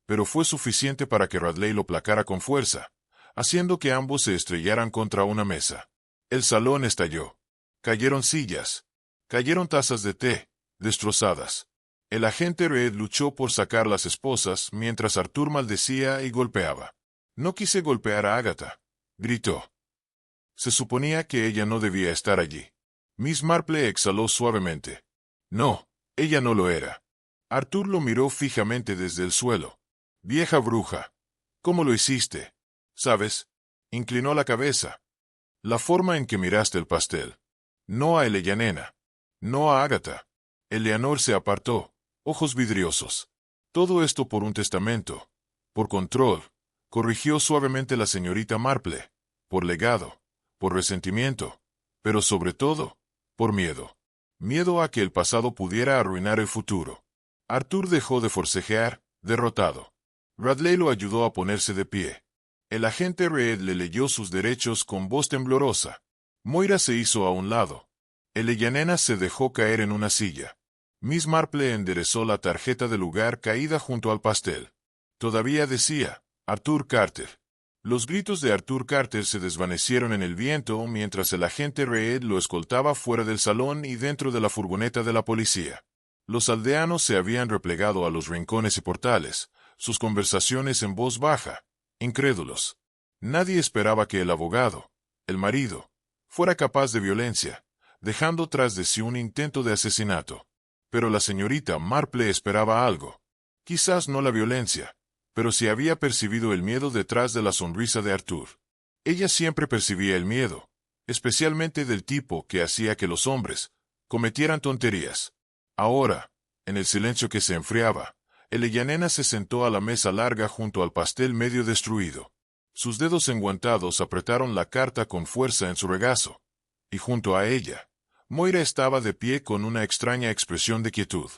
Pero fue suficiente para que Radley lo placara con fuerza, haciendo que ambos se estrellaran contra una mesa. El salón estalló. Cayeron sillas. Cayeron tazas de té, destrozadas. El agente Reed luchó por sacar las esposas mientras Arthur maldecía y golpeaba. No quise golpear a Agatha, gritó. Se suponía que ella no debía estar allí. Miss Marple exhaló suavemente. No, ella no lo era. Arthur lo miró fijamente desde el suelo. Vieja bruja. ¿Cómo lo hiciste? ¿Sabes? Inclinó la cabeza. La forma en que miraste el pastel. No a Eleanor. No a Agatha. Eleanor se apartó, ojos vidriosos. Todo esto por un testamento. Por control. Corrigió suavemente la señorita Marple. Por legado. Por resentimiento. Pero sobre todo, por miedo. Miedo a que el pasado pudiera arruinar el futuro. Arthur dejó de forcejear, derrotado. Radley lo ayudó a ponerse de pie. El agente Reed le leyó sus derechos con voz temblorosa. Moira se hizo a un lado. Eleanor se dejó caer en una silla. Miss Marple enderezó la tarjeta del lugar caída junto al pastel. Todavía decía, Arthur Carter. Los gritos de Arthur Carter se desvanecieron en el viento mientras el agente Reed lo escoltaba fuera del salón y dentro de la furgoneta de la policía. Los aldeanos se habían replegado a los rincones y portales, sus conversaciones en voz baja, incrédulos. Nadie esperaba que el abogado, el marido, fuera capaz de violencia, dejando tras de sí un intento de asesinato. Pero la señorita Marple esperaba algo. Quizás no la violencia, pero sí había percibido el miedo detrás de la sonrisa de Arthur. Ella siempre percibía el miedo, especialmente del tipo que hacía que los hombres cometieran tonterías. Ahora, en el silencio que se enfriaba, Eleanor se sentó a la mesa larga junto al pastel medio destruido. Sus dedos enguantados apretaron la carta con fuerza en su regazo, y junto a ella, Moira estaba de pie con una extraña expresión de quietud.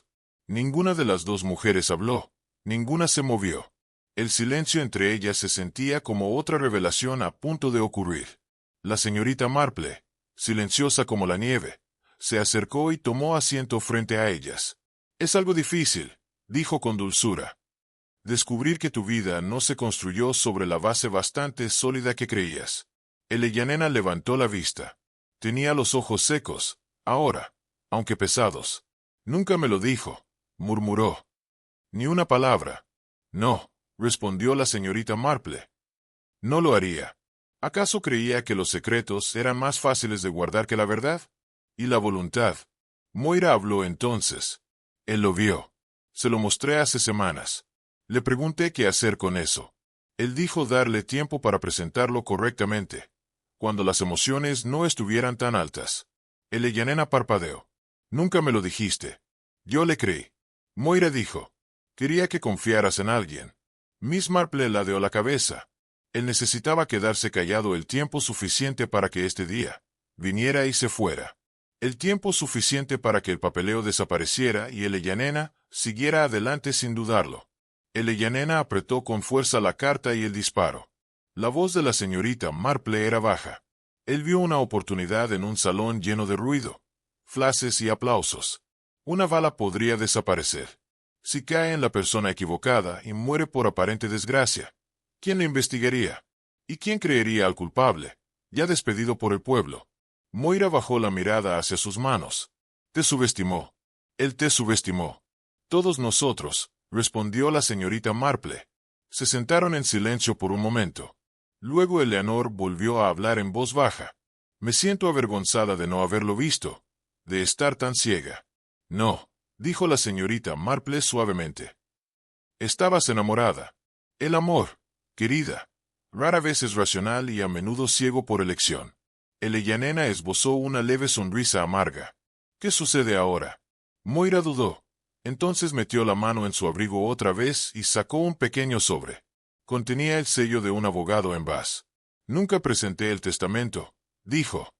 Ninguna de las dos mujeres habló, ninguna se movió. El silencio entre ellas se sentía como otra revelación a punto de ocurrir. La señorita Marple, silenciosa como la nieve, se acercó y tomó asiento frente a ellas. Es algo difícil, dijo con dulzura. Descubrir que tu vida no se construyó sobre la base bastante sólida que creías. Eleanor levantó la vista. Tenía los ojos secos, ahora, aunque pesados. Nunca me lo dijo, murmuró. Ni una palabra. No, respondió la señorita Marple. No lo haría. ¿Acaso creía que los secretos eran más fáciles de guardar que la verdad? ¿Y la voluntad? Moira habló entonces. Él lo vio. Se lo mostré hace semanas. Le pregunté qué hacer con eso. Él dijo darle tiempo para presentarlo correctamente, cuando las emociones no estuvieran tan altas. Eleanor parpadeó. Nunca me lo dijiste. Yo le creí. Moira dijo. Quería que confiaras en alguien. Miss Marple ladeó la cabeza. Él necesitaba quedarse callado el tiempo suficiente para que este día viniera y se fuera. El tiempo suficiente para que el papeleo desapareciera y Eleanor siguiera adelante sin dudarlo. Eleanor apretó con fuerza la carta y el disparo. La voz de la señorita Marple era baja. Él vio una oportunidad en un salón lleno de ruido, flashes y aplausos. Una bala podría desaparecer. Si cae en la persona equivocada y muere por aparente desgracia, ¿quién lo investigaría? ¿Y quién creería al culpable, ya despedido por el pueblo? Moira bajó la mirada hacia sus manos. Te subestimó. Él te subestimó. Todos nosotros, respondió la señorita Marple. Se sentaron en silencio por un momento. Luego Eleanor volvió a hablar en voz baja. Me siento avergonzada de no haberlo visto, de estar tan ciega. No, dijo la señorita Marple suavemente. Estabas enamorada. El amor, querida, rara vez es racional y a menudo ciego por elección. Eleanor esbozó una leve sonrisa amarga. ¿Qué sucede ahora? Moira dudó. Entonces metió la mano en su abrigo otra vez y sacó un pequeño sobre. Contenía el sello de un abogado en Bath. Nunca presenté el testamento, dijo.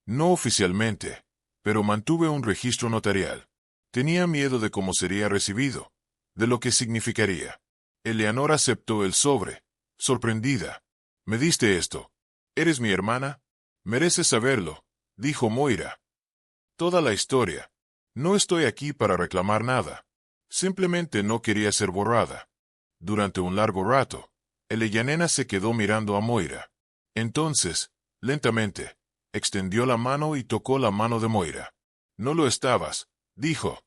No oficialmente, pero mantuve un registro notarial. Tenía miedo de cómo sería recibido, de lo que significaría. Eleanor aceptó el sobre, sorprendida. ¿Me diste esto? ¿Eres mi hermana? Mereces saberlo, dijo Moira. Toda la historia. No estoy aquí para reclamar nada. Simplemente no quería ser borrada. Durante un largo rato, Eleanor se quedó mirando a Moira. Entonces, lentamente, extendió la mano y tocó la mano de Moira. No lo estabas, dijo.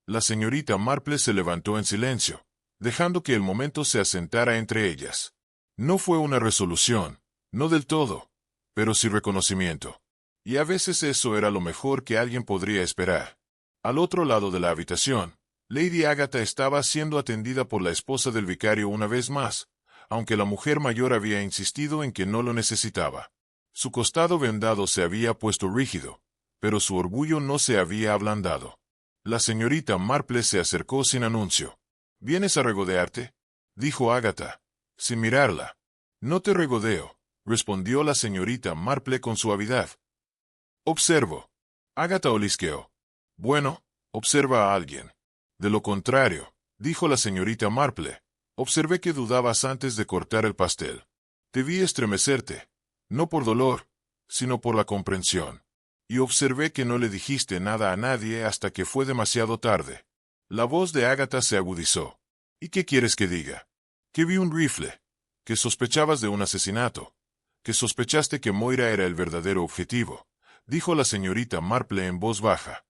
La señorita Marple se levantó en silencio, dejando que el momento se asentara entre ellas. No fue una resolución, no del todo, pero sin reconocimiento. Y a veces eso era lo mejor que alguien podría esperar. Al otro lado de la habitación, Lady Agatha estaba siendo atendida por la esposa del vicario una vez más, aunque la mujer mayor había insistido en que no lo necesitaba. Su costado vendado se había puesto rígido, pero su orgullo no se había ablandado. La señorita Marple se acercó sin anuncio. «¿Vienes a regodearte?», dijo Agatha, sin mirarla. «No te regodeo», respondió la señorita Marple con suavidad. «Observo». Agatha olisqueó. «Bueno, observa a alguien». «De lo contrario», dijo la señorita Marple, «observé que dudabas antes de cortar el pastel. Te vi estremecerte, no por dolor, sino por la comprensión. Y observé que no le dijiste nada a nadie hasta que fue demasiado tarde». La voz de Agatha se agudizó. «¿Y qué quieres que diga? Que vi un rifle, que sospechabas de un asesinato, que sospechaste que Moira era el verdadero objetivo», dijo la señorita Marple en voz baja.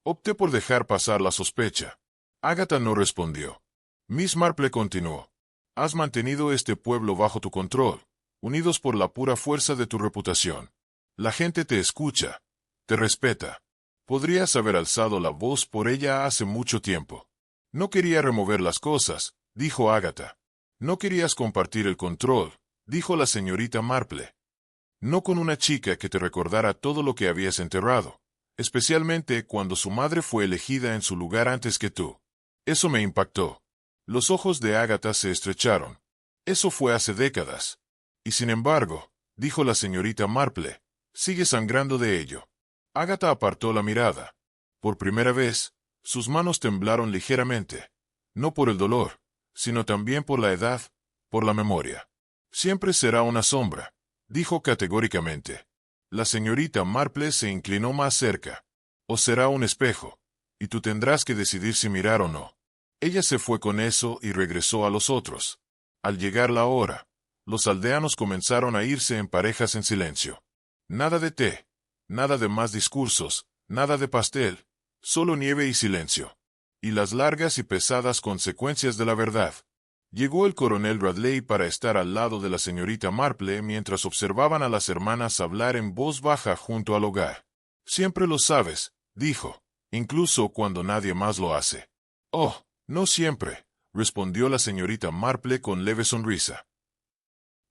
«Opté por dejar pasar la sospecha». Agatha no respondió. Miss Marple continuó. «Has mantenido este pueblo bajo tu control, unidos por la pura fuerza de tu reputación. La gente te escucha, te respeta. Podrías haber alzado la voz por ella hace mucho tiempo». «No quería remover las cosas», dijo Agatha. «No querías compartir el control», dijo la señorita Marple. «No con una chica que te recordara todo lo que habías enterrado, especialmente cuando su madre fue elegida en su lugar antes que tú. Eso me impactó». Los ojos de Agatha se estrecharon. «Eso fue hace décadas. Y sin embargo», dijo la señorita Marple, «sigue sangrando de ello». Agatha apartó la mirada. Por primera vez, sus manos temblaron ligeramente, no por el dolor, sino también por la edad, por la memoria. «Siempre será una sombra», dijo categóricamente. La señorita Marple se inclinó más cerca. «O será un espejo, y tú tendrás que decidir si mirar o no». Ella se fue con eso y regresó a los otros. Al llegar la hora, los aldeanos comenzaron a irse en parejas en silencio. Nada de té, nada de más discursos, nada de pastel, solo nieve y silencio. Y las largas y pesadas consecuencias de la verdad. Llegó el coronel Radley para estar al lado de la señorita Marple mientras observaban a las hermanas hablar en voz baja junto al hogar. «Siempre lo sabes», dijo, «incluso cuando nadie más lo hace». «Oh, no siempre», respondió la señorita Marple con leve sonrisa.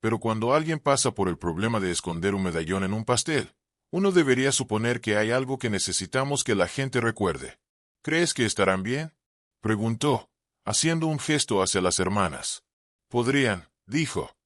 «Pero cuando alguien pasa por el problema de esconder un medallón en un pastel, uno debería suponer que hay algo que necesitamos que la gente recuerde». «¿Crees que estarán bien?», preguntó, haciendo un gesto hacia las hermanas. «Podrían», dijo.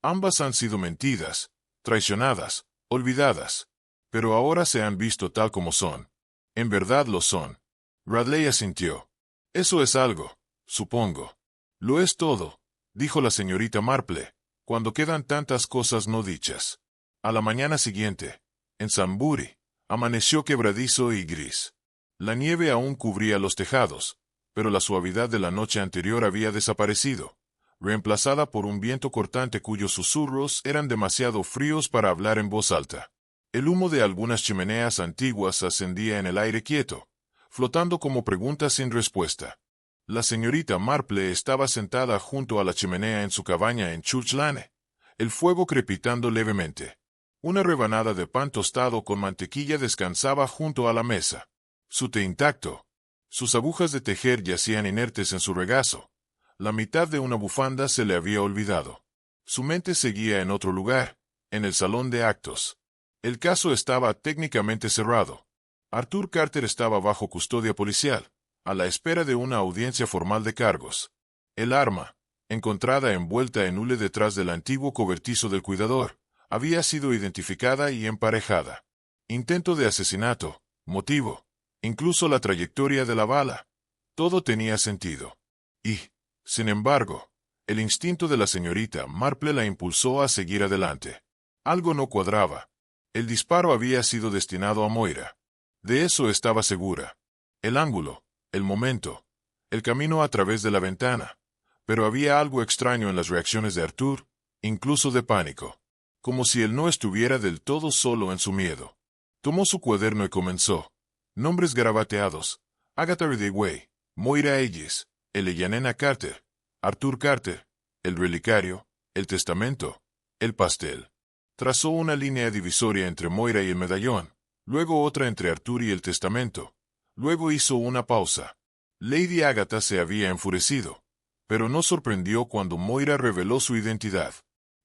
«Ambas han sido mentidas, traicionadas, olvidadas. Pero ahora se han visto tal como son. En verdad lo son». Radley asintió. «Eso es algo, supongo». «Lo es todo», dijo la señorita Marple, «cuando quedan tantas cosas no dichas». A la mañana siguiente, en Sunbury, amaneció quebradizo y gris. La nieve aún cubría los tejados, pero la suavidad de la noche anterior había desaparecido, reemplazada por un viento cortante cuyos susurros eran demasiado fríos para hablar en voz alta. El humo de algunas chimeneas antiguas ascendía en el aire quieto, flotando como preguntas sin respuesta. La señorita Marple estaba sentada junto a la chimenea en su cabaña en Church Lane, el fuego crepitando levemente. Una rebanada de pan tostado con mantequilla descansaba junto a la mesa. Su té intacto. Sus agujas de tejer yacían inertes en su regazo. La mitad de una bufanda se le había olvidado. Su mente seguía en otro lugar, en el salón de actos. El caso estaba técnicamente cerrado. Arthur Carter estaba bajo custodia policial, a la espera de una audiencia formal de cargos. El arma, encontrada envuelta en hule detrás del antiguo cobertizo del cuidador, había sido identificada y emparejada. Intento de asesinato, motivo, incluso la trayectoria de la bala. Todo tenía sentido. Y, sin embargo, el instinto de la señorita Marple la impulsó a seguir adelante. Algo no cuadraba. El disparo había sido destinado a Moira. De eso estaba segura. El ángulo, el momento, el camino a través de la ventana. Pero había algo extraño en las reacciones de Arthur, incluso de pánico. Como si él no estuviera del todo solo en su miedo. Tomó su cuaderno y comenzó. Nombres garabateados. Agatha Ridgway, Moira Ellis, Eleanor Carter, Arthur Carter, el relicario, el testamento, el pastel. Trazó una línea divisoria entre Moira y el medallón, luego otra entre Arthur y el testamento. Luego hizo una pausa. Lady Agatha se había enfurecido, pero no sorprendió cuando Moira reveló su identidad.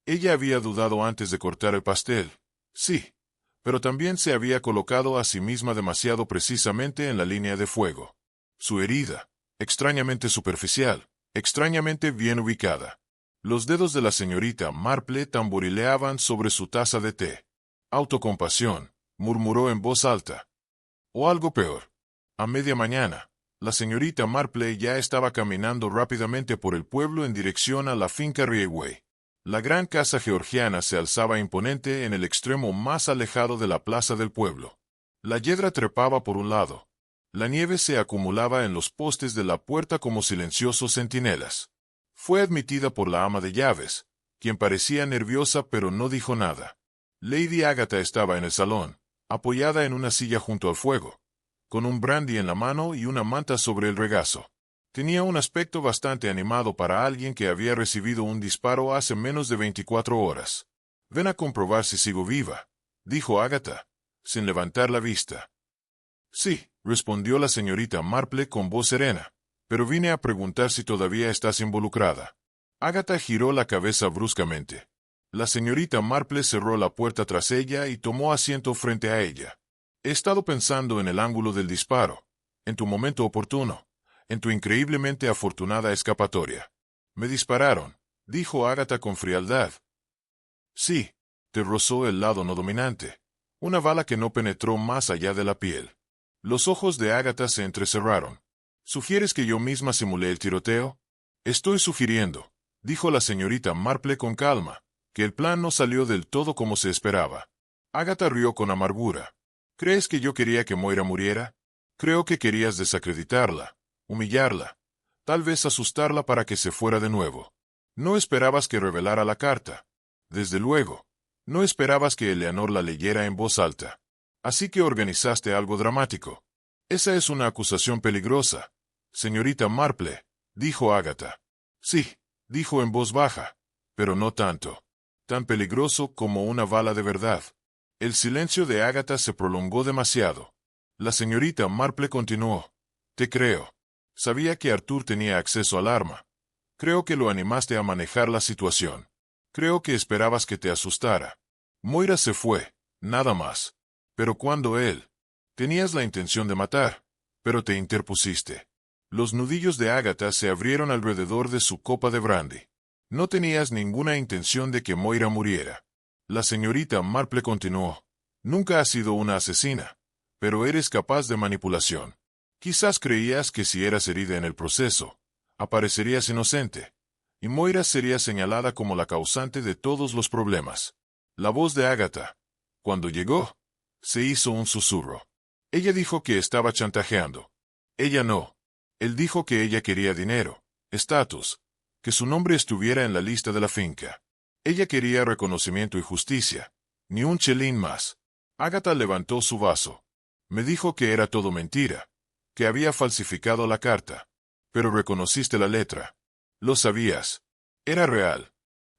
Ella había dudado antes de cortar el pastel, sí, pero también se había colocado a sí misma demasiado precisamente en la línea de fuego. Su herida, extrañamente superficial, extrañamente bien ubicada. Los dedos de la señorita Marple tamborileaban sobre su taza de té. Autocompasión, murmuró en voz alta. O algo peor. A media mañana, la señorita Marple ya estaba caminando rápidamente por el pueblo en dirección a la finca Rieway. La gran casa georgiana se alzaba imponente en el extremo más alejado de la plaza del pueblo. La yedra trepaba por un lado. La nieve se acumulaba en los postes de la puerta como silenciosos centinelas. Fue admitida por la ama de llaves, quien parecía nerviosa pero no dijo nada. Lady Agatha estaba en el salón, apoyada en una silla junto al fuego, con un brandy en la mano y una manta sobre el regazo. Tenía un aspecto bastante animado para alguien que había recibido un disparo hace menos de 24 horas. «Ven a comprobar si sigo viva», dijo Agatha, sin levantar la vista. «Sí», respondió la señorita Marple con voz serena, «pero vine a preguntar si todavía estás involucrada». Agatha giró la cabeza bruscamente. La señorita Marple cerró la puerta tras ella y tomó asiento frente a ella. «He estado pensando en el ángulo del disparo, en tu momento oportuno, en tu increíblemente afortunada escapatoria. Me dispararon», dijo Agatha con frialdad. «Sí», te rozó el lado no dominante, una bala que no penetró más allá de la piel. Los ojos de Agatha se entrecerraron. «¿Sugieres que yo misma simulé el tiroteo?» «Estoy sugiriendo», dijo la señorita Marple con calma, «que el plan no salió del todo como se esperaba». Agatha rió con amargura. «¿Crees que yo quería que Moira muriera? Creo que querías desacreditarla, humillarla, tal vez asustarla para que se fuera de nuevo. No esperabas que revelara la carta. Desde luego, no esperabas que Eleanor la leyera en voz alta. Así que organizaste algo dramático. Esa es una acusación peligrosa, señorita Marple», dijo Agatha. «Sí», dijo en voz baja, «pero no tanto. Tan peligroso como una bala de verdad». El silencio de Agatha se prolongó demasiado. La señorita Marple continuó. «Te creo. Sabía que Arthur tenía acceso al arma. Creo que lo animaste a manejar la situación. Creo que esperabas que te asustara. Moira se fue, nada más. Pero cuando él... Tenías la intención de matar, pero te interpusiste». Los nudillos de Agatha se abrieron alrededor de su copa de brandy. «No tenías ninguna intención de que Moira muriera». La señorita Marple continuó. «Nunca has sido una asesina, pero eres capaz de manipulación. Quizás creías que si eras herida en el proceso, aparecerías inocente, y Moira sería señalada como la causante de todos los problemas». La voz de Agatha, cuando llegó, se hizo un susurro. Ella dijo que estaba chantajeando. Ella no. Él dijo que ella quería dinero, estatus, que su nombre estuviera en la lista de la finca. Ella quería reconocimiento y justicia, ni un chelín más. Agatha levantó su vaso. «Me dijo que era todo mentira, que había falsificado la carta. Pero reconociste la letra. Lo sabías. Era real».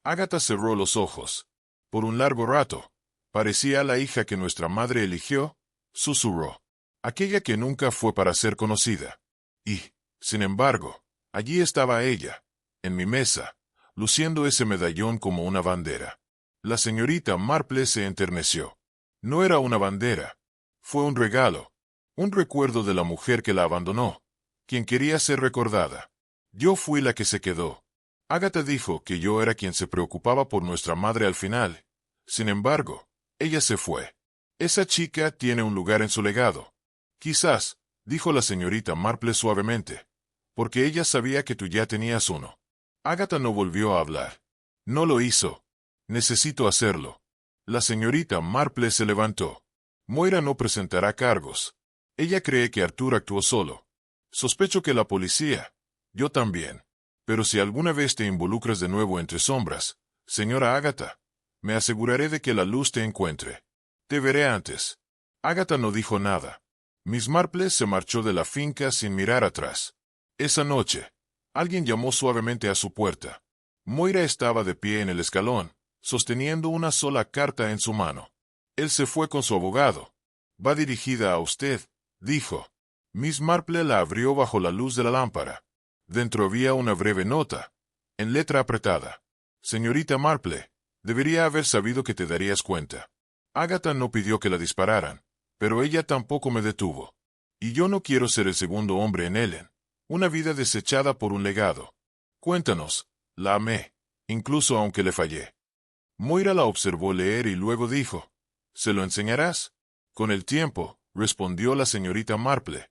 Agatha cerró los ojos. Por un largo rato, parecía la hija que nuestra madre eligió, susurró. Aquella que nunca fue para ser conocida. Y, sin embargo, allí estaba ella, en mi mesa, luciendo ese medallón como una bandera. La señorita Marple se enterneció. No era una bandera. Fue un regalo. Un recuerdo de la mujer que la abandonó, quien quería ser recordada. Yo fui la que se quedó. Agatha dijo que yo era quien se preocupaba por nuestra madre al final. Sin embargo, ella se fue. Esa chica tiene un lugar en su legado. Quizás, dijo la señorita Marple suavemente, porque ella sabía que tú ya tenías uno. Agatha no volvió a hablar. No lo hizo. Necesito hacerlo. La señorita Marple se levantó. Moira no presentará cargos. Ella cree que Arthur actuó solo. Sospecho que la policía. Yo también. Pero si alguna vez te involucras de nuevo entre sombras, señora Agatha, me aseguraré de que la luz te encuentre. Te veré antes. Agatha no dijo nada. Miss Marple se marchó de la finca sin mirar atrás. Esa noche, alguien llamó suavemente a su puerta. Moira estaba de pie en el escalón, sosteniendo una sola carta en su mano. Él se fue con su abogado. «Va dirigida a usted», dijo. Miss Marple la abrió bajo la luz de la lámpara. Dentro había una breve nota, en letra apretada. «Señorita Marple, debería haber sabido que te darías cuenta. Agatha no pidió que la dispararan, pero ella tampoco me detuvo. Y yo no quiero ser el segundo hombre en Ellen. Una vida desechada por un legado. Cuéntanos». La amé, incluso aunque le fallé. Moira la observó leer y luego dijo, «¿Se lo enseñarás?» «Con el tiempo», respondió la señorita Marple.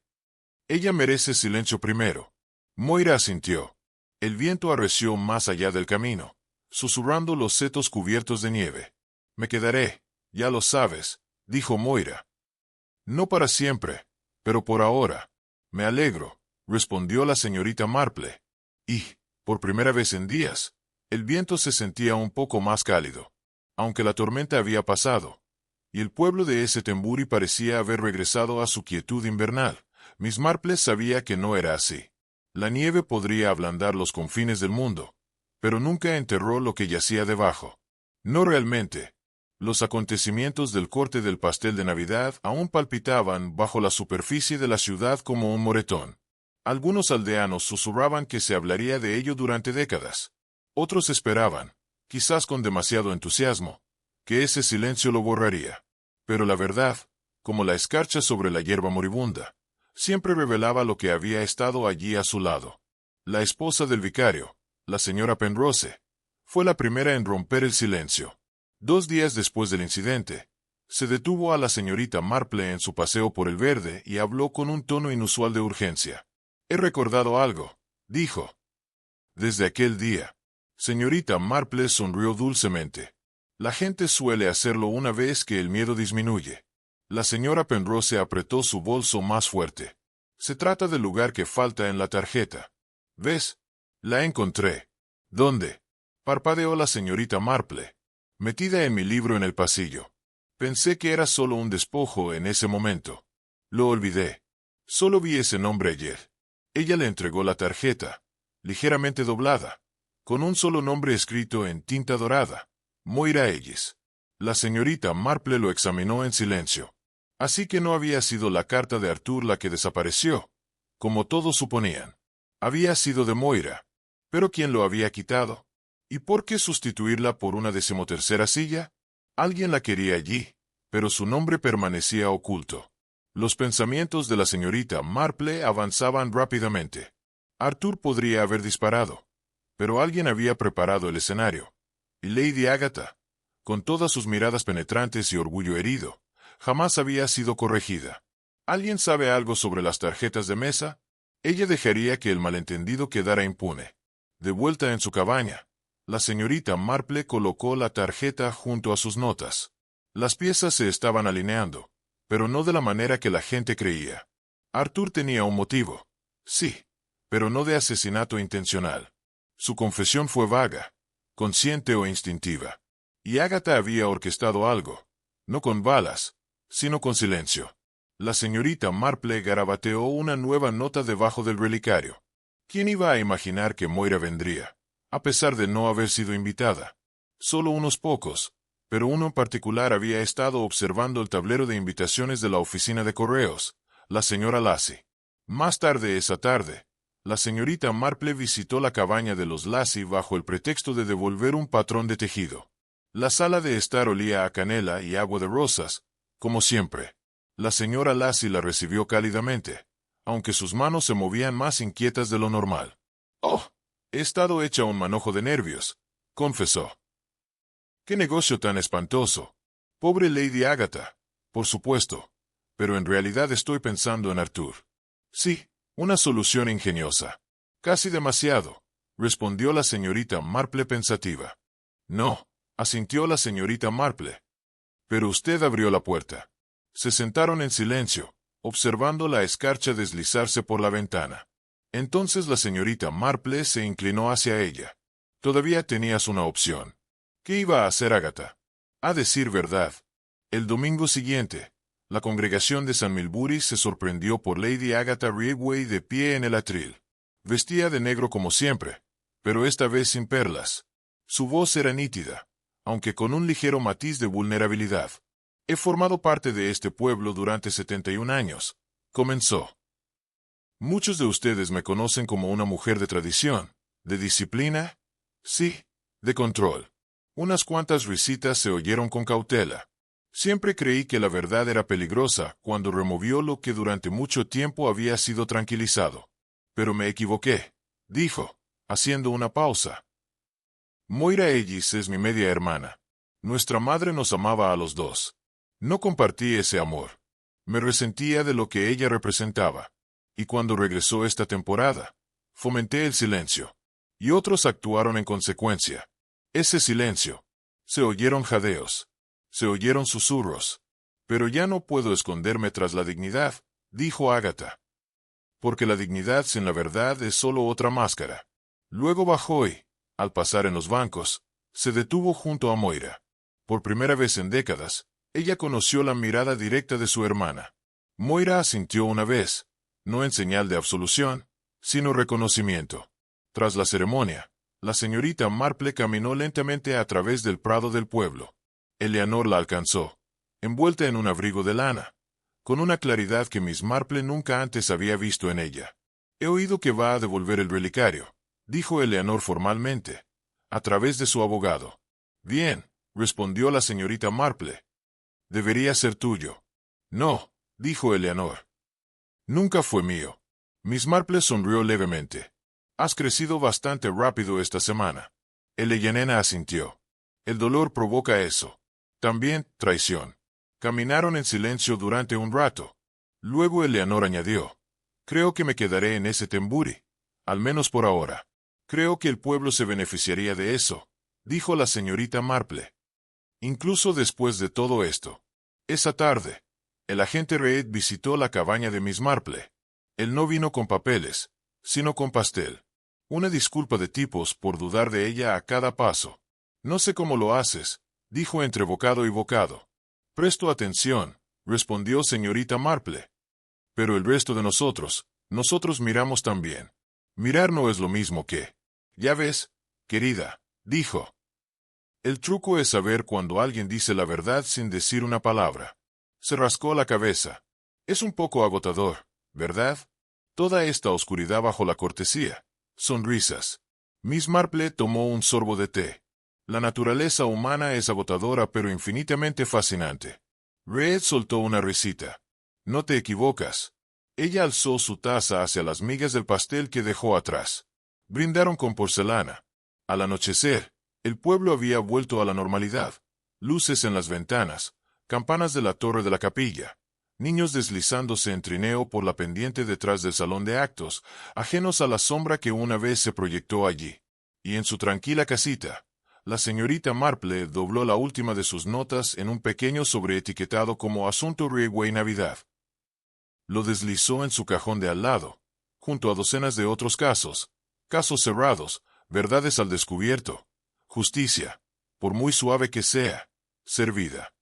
«Ella merece silencio primero». Moira asintió. El viento arreció más allá del camino, susurrando los setos cubiertos de nieve. «Me quedaré, ya lo sabes», dijo Moira. «No para siempre, pero por ahora». «Me alegro», respondió la señorita Marple. Y, por primera vez en días, el viento se sentía un poco más cálido, aunque la tormenta había pasado, y el pueblo de Setembury parecía haber regresado a su quietud invernal. Miss Marple sabía que no era así. La nieve podría ablandar los confines del mundo, pero nunca enterró lo que yacía debajo. No realmente. Los acontecimientos del corte del pastel de Navidad aún palpitaban bajo la superficie de la ciudad como un moretón. Algunos aldeanos susurraban que se hablaría de ello durante décadas. Otros esperaban, quizás con demasiado entusiasmo, que ese silencio lo borraría. Pero la verdad, como la escarcha sobre la hierba moribunda, siempre revelaba lo que había estado allí a su lado. La esposa del vicario, la señora Penrose, fue la primera en romper el silencio. 2 días después del incidente, se detuvo a la señorita Marple en su paseo por el verde y habló con un tono inusual de urgencia. «He recordado algo», dijo. «Desde aquel día». Señorita Marple sonrió dulcemente. «La gente suele hacerlo una vez que el miedo disminuye». La señora Penrose apretó su bolso más fuerte. «Se trata del lugar que falta en la tarjeta. ¿Ves? La encontré». «¿Dónde?», parpadeó la señorita Marple. «Metida en mi libro en el pasillo. Pensé que era solo un despojo en ese momento. Lo olvidé. Solo vi ese nombre ayer». Ella le entregó la tarjeta, ligeramente doblada, con un solo nombre escrito en tinta dorada, Moira Ellis. La señorita Marple lo examinó en silencio. Así que no había sido la carta de Arthur la que desapareció, como todos suponían. Había sido de Moira. ¿Pero quién lo había quitado? ¿Y por qué sustituirla por una 13ª silla? Alguien la quería allí, pero su nombre permanecía oculto. Los pensamientos de la señorita Marple avanzaban rápidamente. Arthur podría haber disparado, pero alguien había preparado el escenario. Y Lady Agatha, con todas sus miradas penetrantes y orgullo herido, jamás había sido corregida. ¿Alguien sabe algo sobre las tarjetas de mesa? Ella dejaría que el malentendido quedara impune. De vuelta en su cabaña, la señorita Marple colocó la tarjeta junto a sus notas. Las piezas se estaban alineando, pero no de la manera que la gente creía. Arthur tenía un motivo, sí, pero no de asesinato intencional. Su confesión fue vaga, consciente o instintiva. Y Agatha había orquestado algo, no con balas, sino con silencio. La señorita Marple garabateó una nueva nota debajo del relicario. ¿Quién iba a imaginar que Moira vendría, a pesar de no haber sido invitada? Solo unos pocos, pero uno en particular había estado observando el tablero de invitaciones de la oficina de correos, la señora Lassie. Más tarde esa tarde, la señorita Marple visitó la cabaña de los Lassie bajo el pretexto de devolver un patrón de tejido. La sala de estar olía a canela y agua de rosas, como siempre. La señora Lassie la recibió cálidamente, aunque sus manos se movían más inquietas de lo normal. «Oh, he estado hecha un manojo de nervios», confesó. «Qué negocio tan espantoso. Pobre Lady Agatha, por supuesto. Pero en realidad estoy pensando en Arthur». «Sí, una solución ingeniosa. Casi demasiado», respondió la señorita Marple pensativa. «No», asintió la señorita Marple. «Pero usted abrió la puerta». Se sentaron en silencio, observando la escarcha deslizarse por la ventana. Entonces la señorita Marple se inclinó hacia ella. Todavía tenías una opción. ¿Qué iba a hacer Agatha? A decir verdad. El domingo siguiente, la congregación de San Milbury se sorprendió por Lady Agatha Ridgway de pie en el atril. Vestía de negro como siempre, pero esta vez sin perlas. Su voz era nítida, aunque con un ligero matiz de vulnerabilidad. He formado parte de este pueblo durante 71 años, comenzó. Muchos de ustedes me conocen como una mujer de tradición, de disciplina, sí, de control. Unas cuantas risitas se oyeron con cautela. Siempre creí que la verdad era peligrosa cuando removió lo que durante mucho tiempo había sido tranquilizado. Pero me equivoqué, dijo, haciendo una pausa. Moira Ellis es mi media hermana. Nuestra madre nos amaba a los dos. No compartí ese amor. Me resentía de lo que ella representaba. Y cuando regresó esta temporada, fomenté el silencio. Y otros actuaron en consecuencia. Ese silencio. Se oyeron jadeos. Se oyeron susurros. Pero ya no puedo esconderme tras la dignidad, dijo Agatha. Porque la dignidad sin la verdad es solo otra máscara. Luego bajó y, al pasar en los bancos, se detuvo junto a Moira. Por primera vez en décadas, ella conoció la mirada directa de su hermana. Moira asintió una vez, no en señal de absolución, sino reconocimiento. Tras la ceremonia, la señorita Marple caminó lentamente a través del prado del pueblo. Eleanor la alcanzó, envuelta en un abrigo de lana, con una claridad que Miss Marple nunca antes había visto en ella. He oído que va a devolver el relicario, dijo Eleanor formalmente, a través de su abogado. Bien, respondió la señorita Marple. Debería ser tuyo. No, dijo Eleanor. Nunca fue mío. Miss Marple sonrió levemente. Has crecido bastante rápido esta semana. Eleanor asintió. El dolor provoca eso. También, traición. Caminaron en silencio durante un rato. Luego Eleanor añadió. Creo que me quedaré en ese Temburi. Al menos por ahora. Creo que el pueblo se beneficiaría de eso, dijo la señorita Marple. Incluso después de todo esto. Esa tarde, el agente Reed visitó la cabaña de Miss Marple. Él no vino con papeles, sino con pastel. Una disculpa de tipos por dudar de ella a cada paso. No sé cómo lo haces, dijo entre bocado y bocado. Presto atención, respondió señorita Marple. Pero el resto de nosotros miramos también. Mirar no es lo mismo que... Ya ves, querida, dijo. El truco es saber cuando alguien dice la verdad sin decir una palabra. Se rascó la cabeza. Es un poco agotador, ¿verdad? Toda esta oscuridad bajo la cortesía. Sonrisas. Miss Marple tomó un sorbo de té. La naturaleza humana es agotadora pero infinitamente fascinante. Reed soltó una risita. No te equivocas. Ella alzó su taza hacia las migas del pastel que dejó atrás. Brindaron con porcelana. Al anochecer, el pueblo había vuelto a la normalidad. Luces en las ventanas, campanas de la torre de la capilla, niños deslizándose en trineo por la pendiente detrás del salón de actos, ajenos a la sombra que una vez se proyectó allí. Y en su tranquila casita, la señorita Marple dobló la última de sus notas en un pequeño sobreetiquetado como Asunto Riegwe y Navidad. Lo deslizó en su cajón de al lado, junto a docenas de otros casos cerrados, verdades al descubierto, justicia, por muy suave que sea, servida.